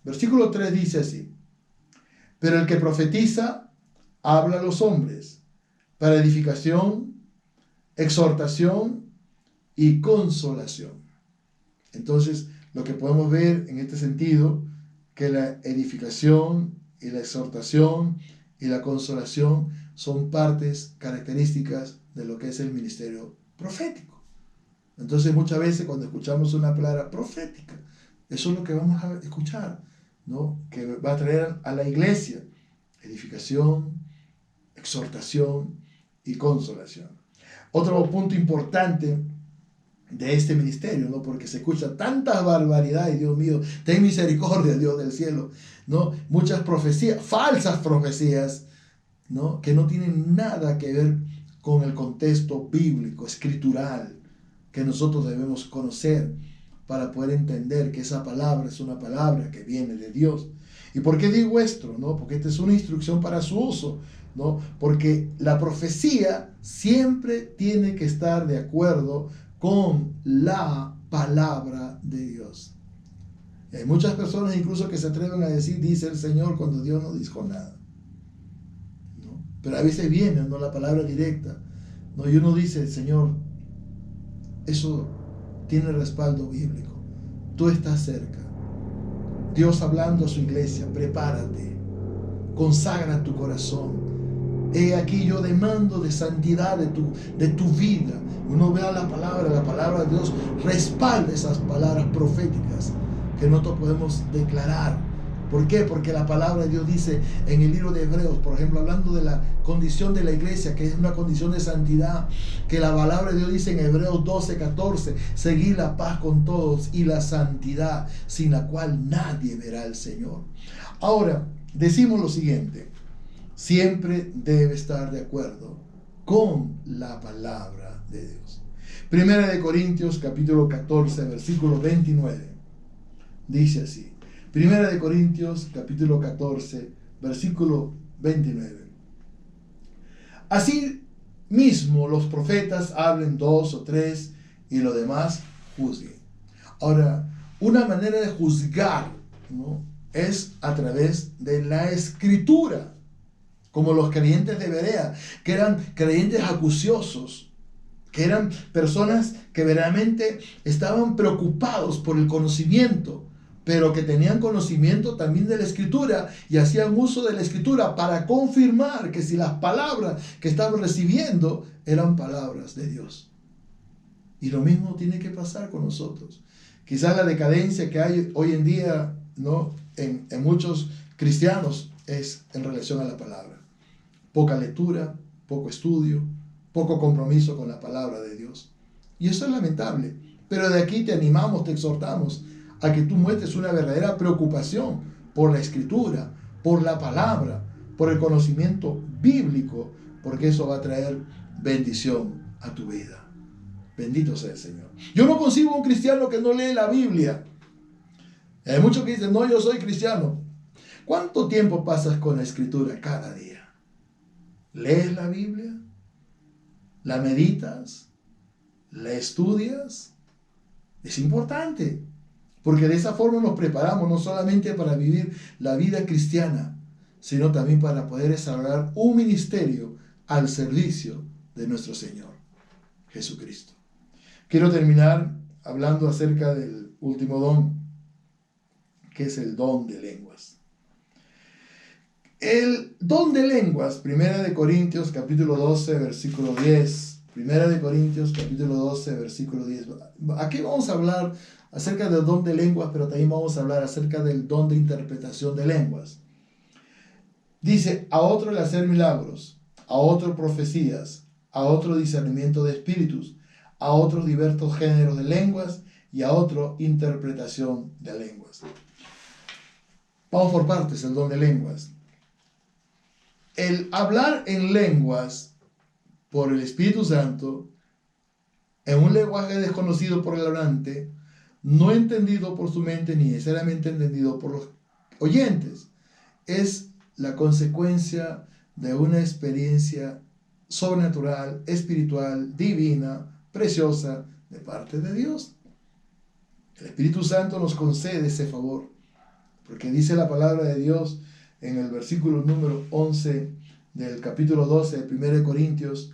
versículo 3 dice así: pero el que profetiza habla a los hombres para edificación, exhortación y consolación. Entonces, lo que podemos ver en este sentido, que la edificación y la exhortación y la consolación son partes características de lo que es el ministerio profético. Entonces, muchas veces cuando escuchamos una palabra profética, eso es lo que vamos a escuchar, ¿no?, que va a traer a la iglesia edificación, exhortación y consolación. Otro punto importante de este ministerio, ¿no?, porque se escucha tantas barbaridades, Dios mío, ten misericordia, Dios del cielo, ¿no?, muchas profecías, falsas profecías, ¿no?, que no tienen nada que ver con el contexto bíblico, escritural, que nosotros debemos conocer para poder entender que esa palabra es una palabra que viene de Dios. ¿Y por qué digo esto? ¿No? Porque esta es una instrucción para su uso, ¿no? Porque la profecía siempre tiene que estar de acuerdo con la palabra de Dios. Hay muchas personas incluso que se atreven a decir: dice el Señor, cuando Dios no dijo nada, ¿no? Pero a veces viene, ¿no?, la palabra directa, ¿no?, y uno dice: Señor, eso tiene respaldo bíblico, tú estás cerca. Dios hablando a su iglesia: prepárate, consagra tu corazón. He aquí yo demando de santidad de tu vida. Uno vea la palabra de Dios respalda esas palabras proféticas que nosotros podemos declarar. ¿Por qué? Porque la palabra de Dios dice en el libro de Hebreos, por ejemplo, hablando de la condición de la iglesia, que es una condición de santidad, que la palabra de Dios dice en Hebreos 12:14, seguir la paz con todos y la santidad, sin la cual nadie verá al Señor. Ahora, decimos lo siguiente: siempre debe estar de acuerdo con la palabra de Dios. 1 Corintios capítulo 14, versículo 29, dice así. 1 Corintios capítulo 14, versículo 29. Así mismo los profetas hablen 2 o 3 y lo demás juzguen. Ahora, una manera de juzgar, ¿no?, es a través de la escritura, como los creyentes de Berea, que eran creyentes acuciosos, que eran personas que verdaderamente estaban preocupados por el conocimiento, pero que tenían conocimiento también de la escritura y hacían uso de la escritura para confirmar que si las palabras que estaban recibiendo eran palabras de Dios. Y lo mismo tiene que pasar con nosotros. Quizás la decadencia que hay hoy en día, ¿no?, en muchos cristianos es en relación a la palabra. Poca lectura, poco estudio, poco compromiso con la palabra de Dios. Y eso es lamentable. Pero de aquí te animamos, te exhortamos a que tú muestres una verdadera preocupación por la escritura, por la palabra, por el conocimiento bíblico, porque eso va a traer bendición a tu vida. Bendito sea el Señor. Yo no concibo un cristiano que no lee la Biblia. Hay muchos que dicen, no, yo soy cristiano. ¿Cuánto tiempo pasas con la escritura cada día? ¿Lees la Biblia? ¿La meditas? ¿La estudias? Es importante, porque de esa forma nos preparamos no solamente para vivir la vida cristiana, sino también para poder desarrollar un ministerio al servicio de nuestro Señor Jesucristo. Quiero terminar hablando acerca del último don, que es el don de lenguas. El don de lenguas, 1 Corintios capítulo 12, versículo 10. 1 Corintios capítulo 12, versículo 10. Aquí vamos a hablar acerca del don de lenguas, pero también vamos a hablar acerca del don de interpretación de lenguas. Dice, a otro el hacer milagros, a otro profecías, a otro discernimiento de espíritus, a otros diversos géneros de lenguas y a otro interpretación de lenguas. Vamos por partes, el don de lenguas. El hablar en lenguas por el Espíritu Santo, en un lenguaje desconocido por el hablante, no entendido por su mente ni necesariamente entendido por los oyentes, es la consecuencia de una experiencia sobrenatural, espiritual, divina, preciosa de parte de Dios. El Espíritu Santo nos concede ese favor, porque dice la palabra de Dios en el versículo número 11 del capítulo 12 de 1 Corintios,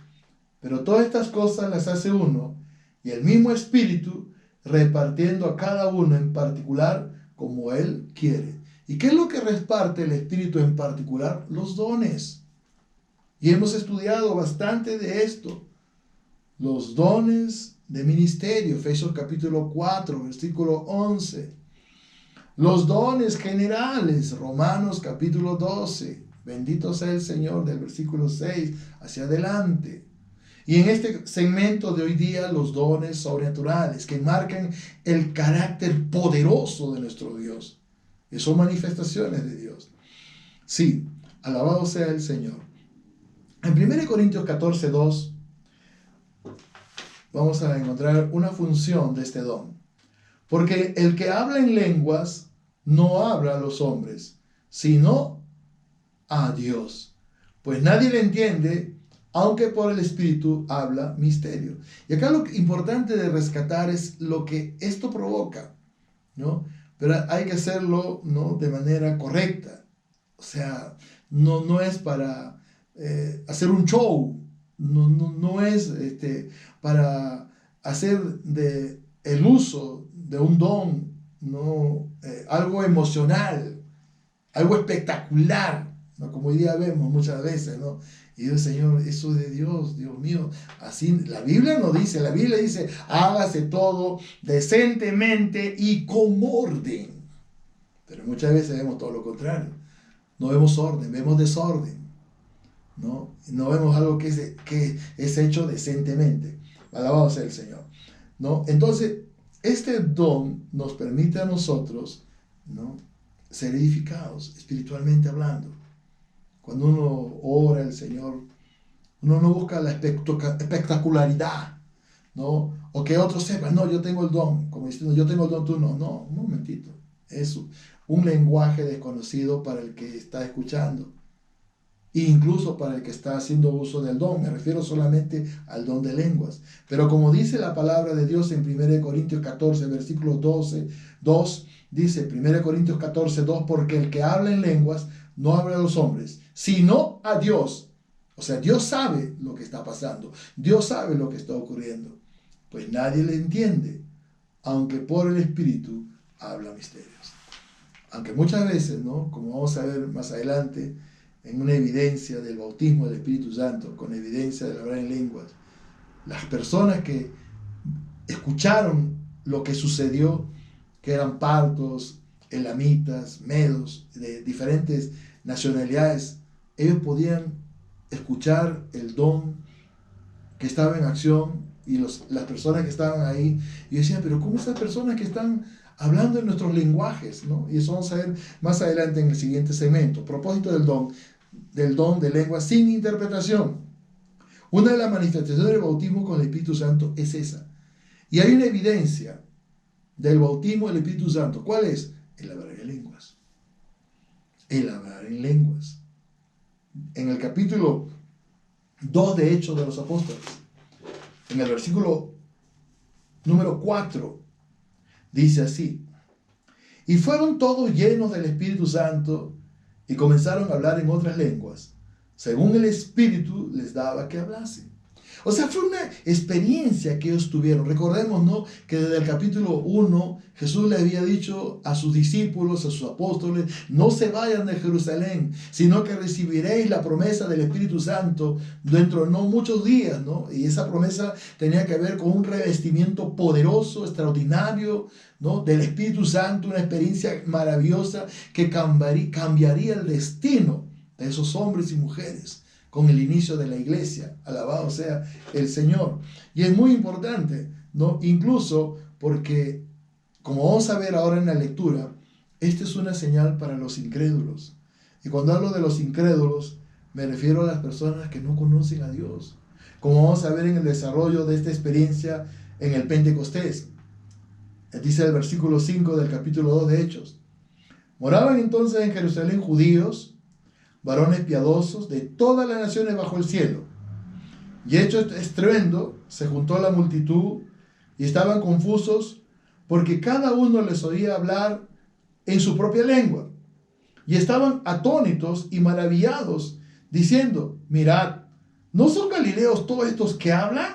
pero todas estas cosas las hace uno, y el mismo Espíritu, repartiendo a cada uno en particular como Él quiere. ¿Y qué es lo que reparte el Espíritu en particular? Los dones. Y hemos estudiado bastante de esto. Los dones de ministerio, Efesios capítulo 4, versículo 11. Los dones generales, Romanos capítulo 12, bendito sea el Señor, del versículo 6 hacia adelante. Y en este segmento de hoy día, los dones sobrenaturales que marcan el carácter poderoso de nuestro Dios, que son manifestaciones de Dios. Sí, alabado sea el Señor. En 1 Corintios 14, 2, vamos a encontrar una función de este don. Porque el que habla en lenguas no habla a los hombres, sino a Dios. Pues nadie le entiende, aunque por el Espíritu habla misterio. Y acá lo importante de rescatar es lo que esto provoca, ¿no? Pero hay que hacerlo, ¿no?, de manera correcta. O sea, no es para hacer un show, no es para hacer de el uso de un don, ¿no?, algo emocional, algo espectacular, ¿no?, como hoy día vemos muchas veces, ¿no? Y Dios, Señor, eso es de Dios, Dios mío. Así la Biblia no dice, la Biblia dice, hágase todo decentemente y con orden. Pero muchas veces vemos todo lo contrario. No vemos orden, vemos desorden, ¿no? No vemos algo que es hecho decentemente. Alabado sea el Señor, ¿no? Entonces, este don nos permite a nosotros, ¿no?, ser edificados espiritualmente hablando. Cuando uno ora al Señor, uno no busca la espectacularidad, ¿no? O que otros sepan, no, yo tengo el don, como diciendo, yo tengo el don, tú no. No, un momentito. Es un lenguaje desconocido para el que está escuchando. E incluso para el que está haciendo uso del don. Me refiero solamente al don de lenguas. Pero como dice la palabra de Dios en 1 Corintios 14, versículo 12, 2, dice 1 Corintios 14, 2, porque el que habla en lenguas no habla a los hombres, sino a Dios. O sea, Dios sabe lo que está pasando. Dios sabe lo que está ocurriendo. Pues nadie le entiende, aunque por el Espíritu habla misterios. Aunque muchas veces, ¿no?, como vamos a ver más adelante, en una evidencia del bautismo del Espíritu Santo, con evidencia de hablar en lenguas, las personas que escucharon lo que sucedió, que eran partos, elamitas, medos, de diferentes nacionalidades, ellos podían escuchar el don que estaba en acción y las personas que estaban ahí, y decían, pero ¿cómo esas personas que están hablando en nuestros lenguajes, ¿no? Y eso vamos a ver más adelante en el siguiente segmento. Propósito del don de lengua sin interpretación. Una de las manifestaciones del bautismo con el Espíritu Santo es esa. Y hay una evidencia del bautismo del Espíritu Santo. ¿Cuál es? El hablar en lenguas. El hablar en lenguas. En el capítulo 2 de Hechos de los Apóstoles, en el versículo número 4, dice así: y fueron todos llenos del Espíritu Santo y comenzaron a hablar en otras lenguas, según el Espíritu les daba que hablasen. O sea, fue una experiencia que ellos tuvieron. Recordemos, ¿no?, que desde el capítulo 1 Jesús le había dicho a sus discípulos, a sus apóstoles: no se vayan de Jerusalén, sino que recibiréis la promesa del Espíritu Santo dentro de no muchos días, ¿no? Y esa promesa tenía que ver con un revestimiento poderoso, extraordinario, ¿no?, del Espíritu Santo, una experiencia maravillosa que cambiaría el destino de esos hombres y mujeres con el inicio de la iglesia. Alabado sea el Señor. Y es muy importante, ¿no?, incluso porque, como vamos a ver ahora en la lectura, esta es una señal para los incrédulos. Y cuando hablo de los incrédulos, me refiero a las personas que no conocen a Dios, como vamos a ver en el desarrollo de esta experiencia en el Pentecostés. Dice el versículo 5 del capítulo 2 de Hechos: moraban entonces en Jerusalén judíos, varones piadosos de todas las naciones bajo el cielo. Y hecho este estruendo, se juntó la multitud y estaban confusos, porque cada uno les oía hablar en su propia lengua. Y estaban atónitos y maravillados, diciendo: mirad, ¿no son galileos todos estos que hablan?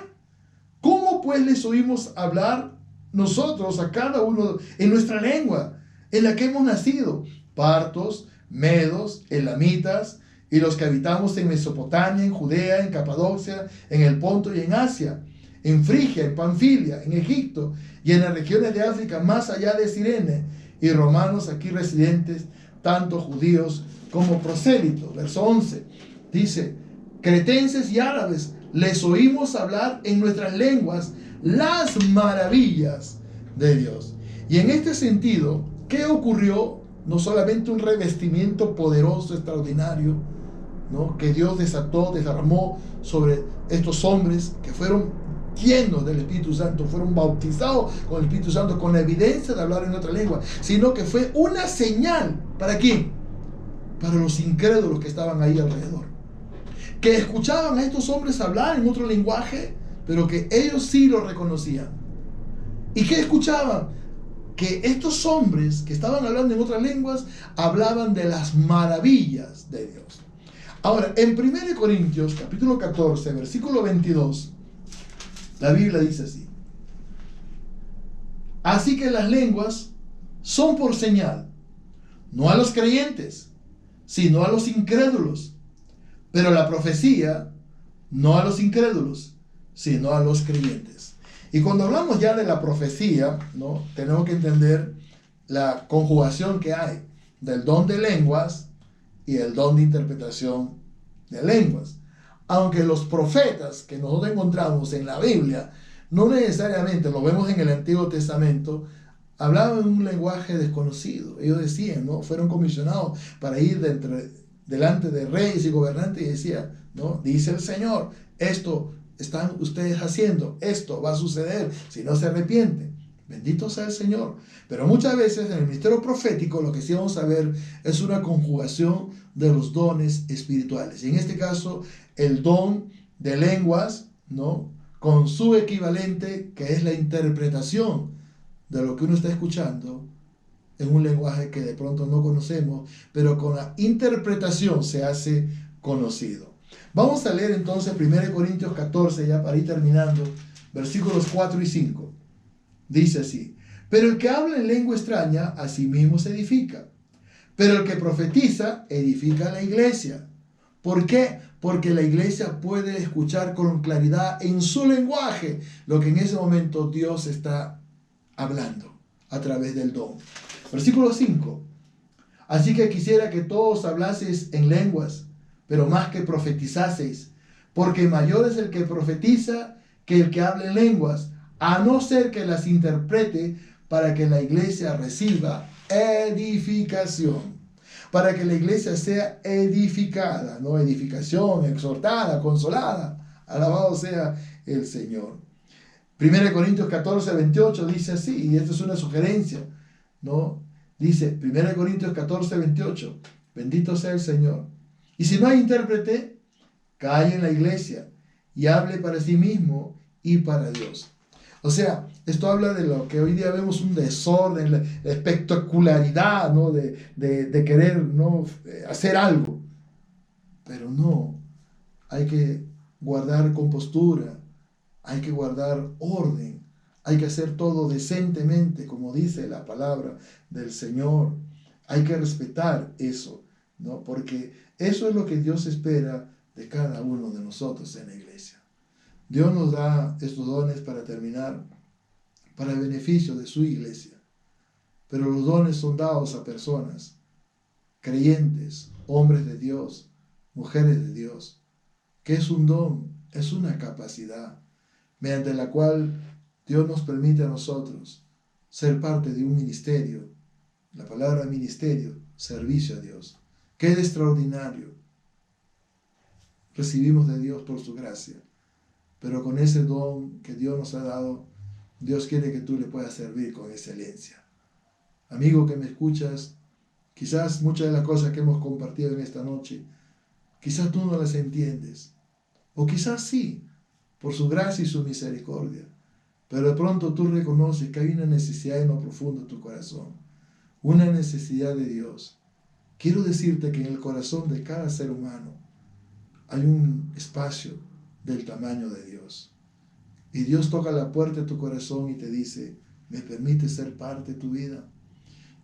¿Cómo pues les oímos hablar nosotros a cada uno en nuestra lengua, en la que hemos nacido? Partos, medos, elamitas, y los que habitamos en Mesopotamia, en Judea, en Capadocia, en el Ponto y en Asia, en Frigia, en Panfilia, en Egipto y en las regiones de África más allá de Cirene, y romanos aquí residentes, tanto judíos como prosélitos. Verso 11 dice: cretenses y árabes, les oímos hablar en nuestras lenguas las maravillas de Dios. Y en este sentido, ¿qué ocurrió? No solamente un revestimiento poderoso, extraordinario, ¿no?, que Dios desarmó sobre estos hombres que fueron llenos del Espíritu Santo, fueron bautizados con el Espíritu Santo, con la evidencia de hablar en otra lengua, sino que fue una señal. ¿Para quién? Para los incrédulos que estaban ahí alrededor, que escuchaban a estos hombres hablar en otro lenguaje, pero que ellos sí lo reconocían. ¿Y qué escuchaban? Que estos hombres que estaban hablando en otras lenguas hablaban de las maravillas de Dios. Ahora, en 1 Corintios capítulo 14, versículo 22, la Biblia dice así: así que las lenguas son por señal, no a los creyentes, sino a los incrédulos, pero la profecía no a los incrédulos, sino a los creyentes. Y cuando hablamos ya de la profecía, ¿no?, tenemos que entender la conjugación que hay del don de lenguas y el don de interpretación de lenguas. Aunque los profetas que nosotros encontramos en la Biblia, no necesariamente lo vemos en el Antiguo Testamento, hablaban en un lenguaje desconocido. Ellos decían, ¿no?, fueron comisionados para ir delante de reyes y gobernantes y decían, ¿no?, dice el Señor, esto están ustedes haciendo, esto va a suceder si no se arrepienten. Bendito sea el Señor. Pero muchas veces en el ministerio profético lo que sí vamos a ver es una conjugación de los dones espirituales. Y en este caso, el don de lenguas, ¿no?, con su equivalente, que es la interpretación de lo que uno está escuchando en un lenguaje que de pronto no conocemos, pero con la interpretación se hace conocido. Vamos a leer entonces 1 Corintios 14, ya para ir terminando, versículos 4 y 5. Dice así: pero el que habla en lengua extraña a sí mismo se edifica, pero el que profetiza edifica a la iglesia. ¿Por qué? Porque la iglesia puede escuchar con claridad en su lenguaje lo que en ese momento Dios está hablando a través del don. Versículo 5. Así que quisiera que todos hablaseis en lenguas, pero más que profetizaseis, porque mayor es el que profetiza que el que habla en lenguas, a no ser que las interprete, para que la iglesia reciba edificación, para que la iglesia sea edificada, no edificación, exhortada, consolada. Alabado sea el Señor. 1 Corintios 14, 28 dice así, y esta es una sugerencia, ¿no? Dice 1 Corintios 14, 28, bendito sea el Señor. Y si no hay intérprete, calle en la iglesia y hable para sí mismo y para Dios. O sea, esto habla de lo que hoy día vemos un desorden, la espectacularidad, ¿no? de querer, ¿no? hacer algo. Pero no, hay que guardar compostura, hay que guardar orden, hay que hacer todo decentemente, como dice la palabra del Señor. Hay que respetar eso, ¿no? Porque eso es lo que Dios espera de cada uno de nosotros en la iglesia. Dios nos da estos dones para terminar, para el beneficio de su iglesia. Pero los dones son dados a personas, creyentes, hombres de Dios, mujeres de Dios. ¿Qué es un don? Es una capacidad mediante la cual Dios nos permite a nosotros ser parte de un ministerio. La palabra ministerio, servicio a Dios. ¡Qué extraordinario! Recibimos de Dios por su gracia. Pero con ese don que Dios nos ha dado, Dios quiere que tú le puedas servir con excelencia. Amigo que me escuchas, quizás muchas de las cosas que hemos compartido en esta noche, quizás tú no las entiendes. O quizás sí, por su gracia y su misericordia. Pero de pronto tú reconoces que hay una necesidad en lo profundo de tu corazón. Una necesidad de Dios. Quiero decirte que en el corazón de cada ser humano hay un espacio del tamaño de Dios. Y Dios toca la puerta de tu corazón y te dice, ¿me permite ser parte de tu vida?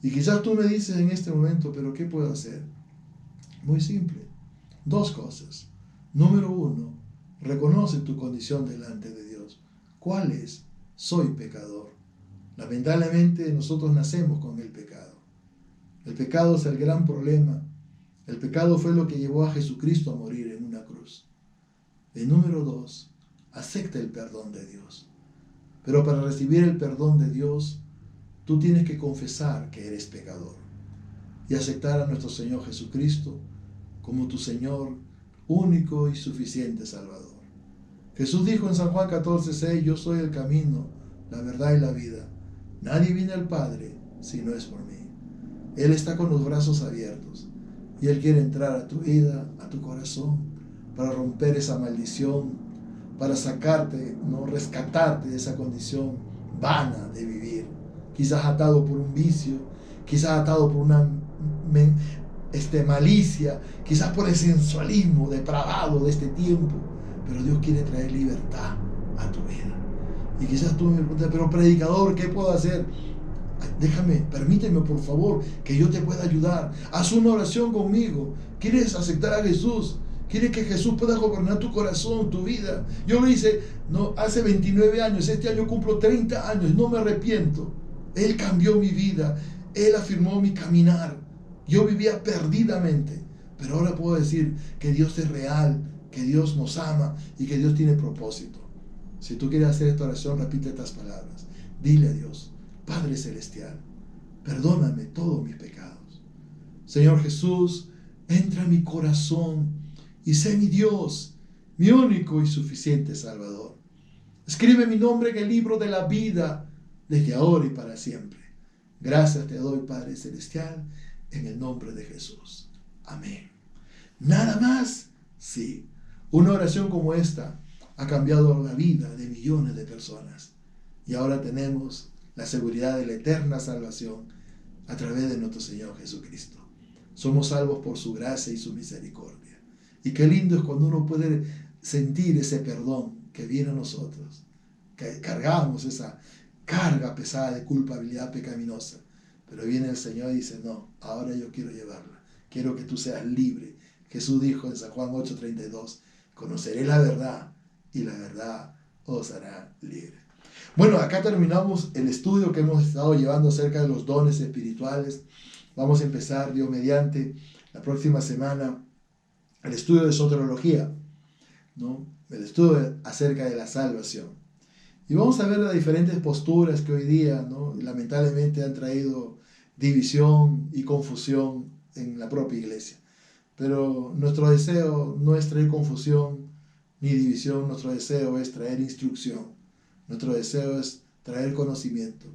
Y quizás tú me dices en este momento, ¿pero qué puedo hacer? Muy simple. Dos cosas. Número uno, reconoce tu condición delante de Dios. ¿Cuál es? Soy pecador. Lamentablemente nosotros nacemos con el pecado. El pecado es el gran problema. El pecado fue lo que llevó a Jesucristo a morir en una cruz. Y número dos, acepta el perdón de Dios. Pero para recibir el perdón de Dios, tú tienes que confesar que eres pecador y aceptar a nuestro Señor Jesucristo como tu Señor único y suficiente Salvador. Jesús dijo en San Juan 14:6, yo soy el camino, la verdad y la vida. Nadie viene al Padre si no es por mí. Él está con los brazos abiertos y Él quiere entrar a tu vida, a tu corazón, para romper esa maldición, para sacarte, ¿no? rescatarte de esa condición vana de vivir. Quizás atado por un vicio, quizás atado por una malicia, quizás por el sensualismo depravado de este tiempo. Pero Dios quiere traer libertad a tu vida. Y quizás tú me preguntas, pero predicador, ¿qué puedo hacer? Permíteme por favor que yo te pueda ayudar. Haz una oración conmigo. ¿Quieres aceptar a Jesús? ¿Quieres que Jesús pueda gobernar tu corazón, tu vida? Yo lo hice hace 29 años, este año cumplo 30 años, no me arrepiento. Él cambió mi vida, Él afirmó mi caminar. Yo vivía perdidamente, pero ahora puedo decir que Dios es real, que Dios nos ama y que Dios tiene propósito. Si tú quieres hacer esta oración, repite estas palabras. Dile a Dios, Padre Celestial, perdóname todos mis pecados. Señor Jesús, entra en mi corazón y sé mi Dios, mi único y suficiente Salvador. Escribe mi nombre en el libro de la vida desde ahora y para siempre. Gracias te doy, Padre Celestial, en el nombre de Jesús. Amén. ¿Nada más? Sí. Una oración como esta ha cambiado la vida de millones de personas. Y ahora tenemos la seguridad de la eterna salvación a través de nuestro Señor Jesucristo. Somos salvos por su gracia y su misericordia. Y qué lindo es cuando uno puede sentir ese perdón que viene a nosotros, que cargamos esa carga pesada de culpabilidad pecaminosa. Pero viene el Señor y dice, no, ahora yo quiero llevarla. Quiero que tú seas libre. Jesús dijo en San Juan 8:32, conoceré la verdad y la verdad os hará libre. Bueno, acá terminamos el estudio que hemos estado llevando acerca de los dones espirituales. Vamos a empezar, Dios mediante, la próxima semana, el estudio de soteriología, ¿no? El estudio acerca de la salvación. Y vamos a ver las diferentes posturas que hoy día, ¿no?, lamentablemente han traído división y confusión en la propia iglesia. Pero nuestro deseo no es traer confusión ni división, nuestro deseo es traer instrucción, nuestro deseo es traer conocimiento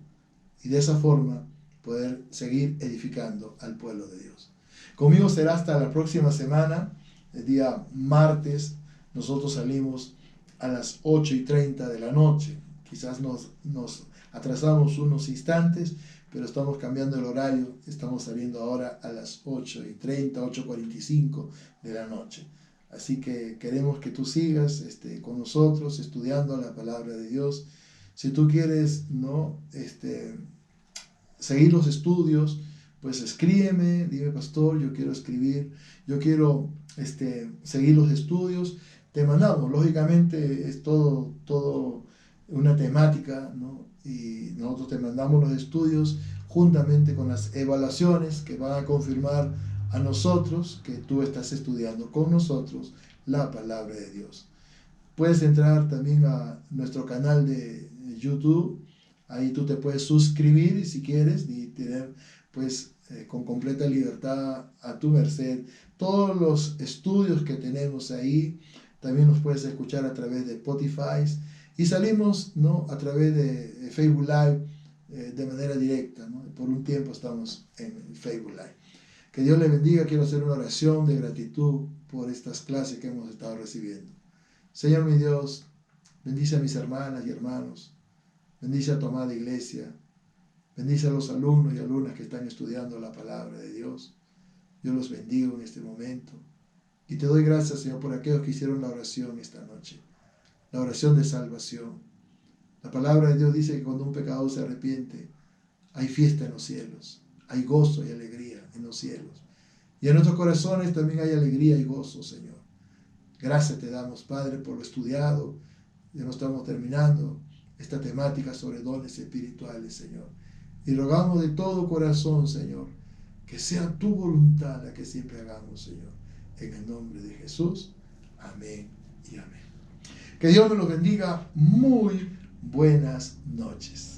y de esa forma poder seguir edificando al pueblo de Dios. Conmigo será hasta la próxima semana, el día martes. Nosotros salimos a las 8:30 de la noche. Quizás nos atrasamos unos instantes, pero estamos cambiando el horario. Estamos saliendo ahora a las 8:30, 8:45 de la noche. Así que queremos que tú sigas con nosotros estudiando la palabra de Dios. Si tú quieres, ¿no?, seguir los estudios, pues escríbeme, dime, pastor, yo quiero escribir, yo quiero seguir los estudios. Te mandamos, lógicamente es todo una temática, ¿no? Y nosotros te mandamos los estudios juntamente con las evaluaciones que van a confirmar a nosotros que tú estás estudiando con nosotros la palabra de Dios. Puedes entrar también a nuestro canal de YouTube. Ahí tú te puedes suscribir y si quieres y tener pues con completa libertad a tu merced todos los estudios que tenemos ahí. También nos puedes escuchar a través de Spotify y salimos, ¿no?, a través de Facebook Live de manera directa, ¿no? Por un tiempo estamos en Facebook Live. Que Dios le bendiga. Quiero hacer una oración de gratitud por estas clases que hemos estado recibiendo. Señor mi Dios, bendice a mis hermanas y hermanos. Bendice a tu amada iglesia. Bendice a los alumnos y alumnas que están estudiando la palabra de Dios. Yo los bendigo en este momento. Y te doy gracias, Señor, por aquellos que hicieron la oración esta noche. La oración de salvación. La palabra de Dios dice que cuando un pecador se arrepiente, hay fiesta en los cielos. Hay gozo y alegría en los cielos. Y en nuestros corazones también hay alegría y gozo, Señor. Gracias te damos, Padre, por lo estudiado. Ya no estamos terminando esta temática sobre dones espirituales, Señor. Y rogamos de todo corazón, Señor, que sea tu voluntad la que siempre hagamos, Señor. En el nombre de Jesús. Amén y amén. Que Dios nos los bendiga. Muy buenas noches.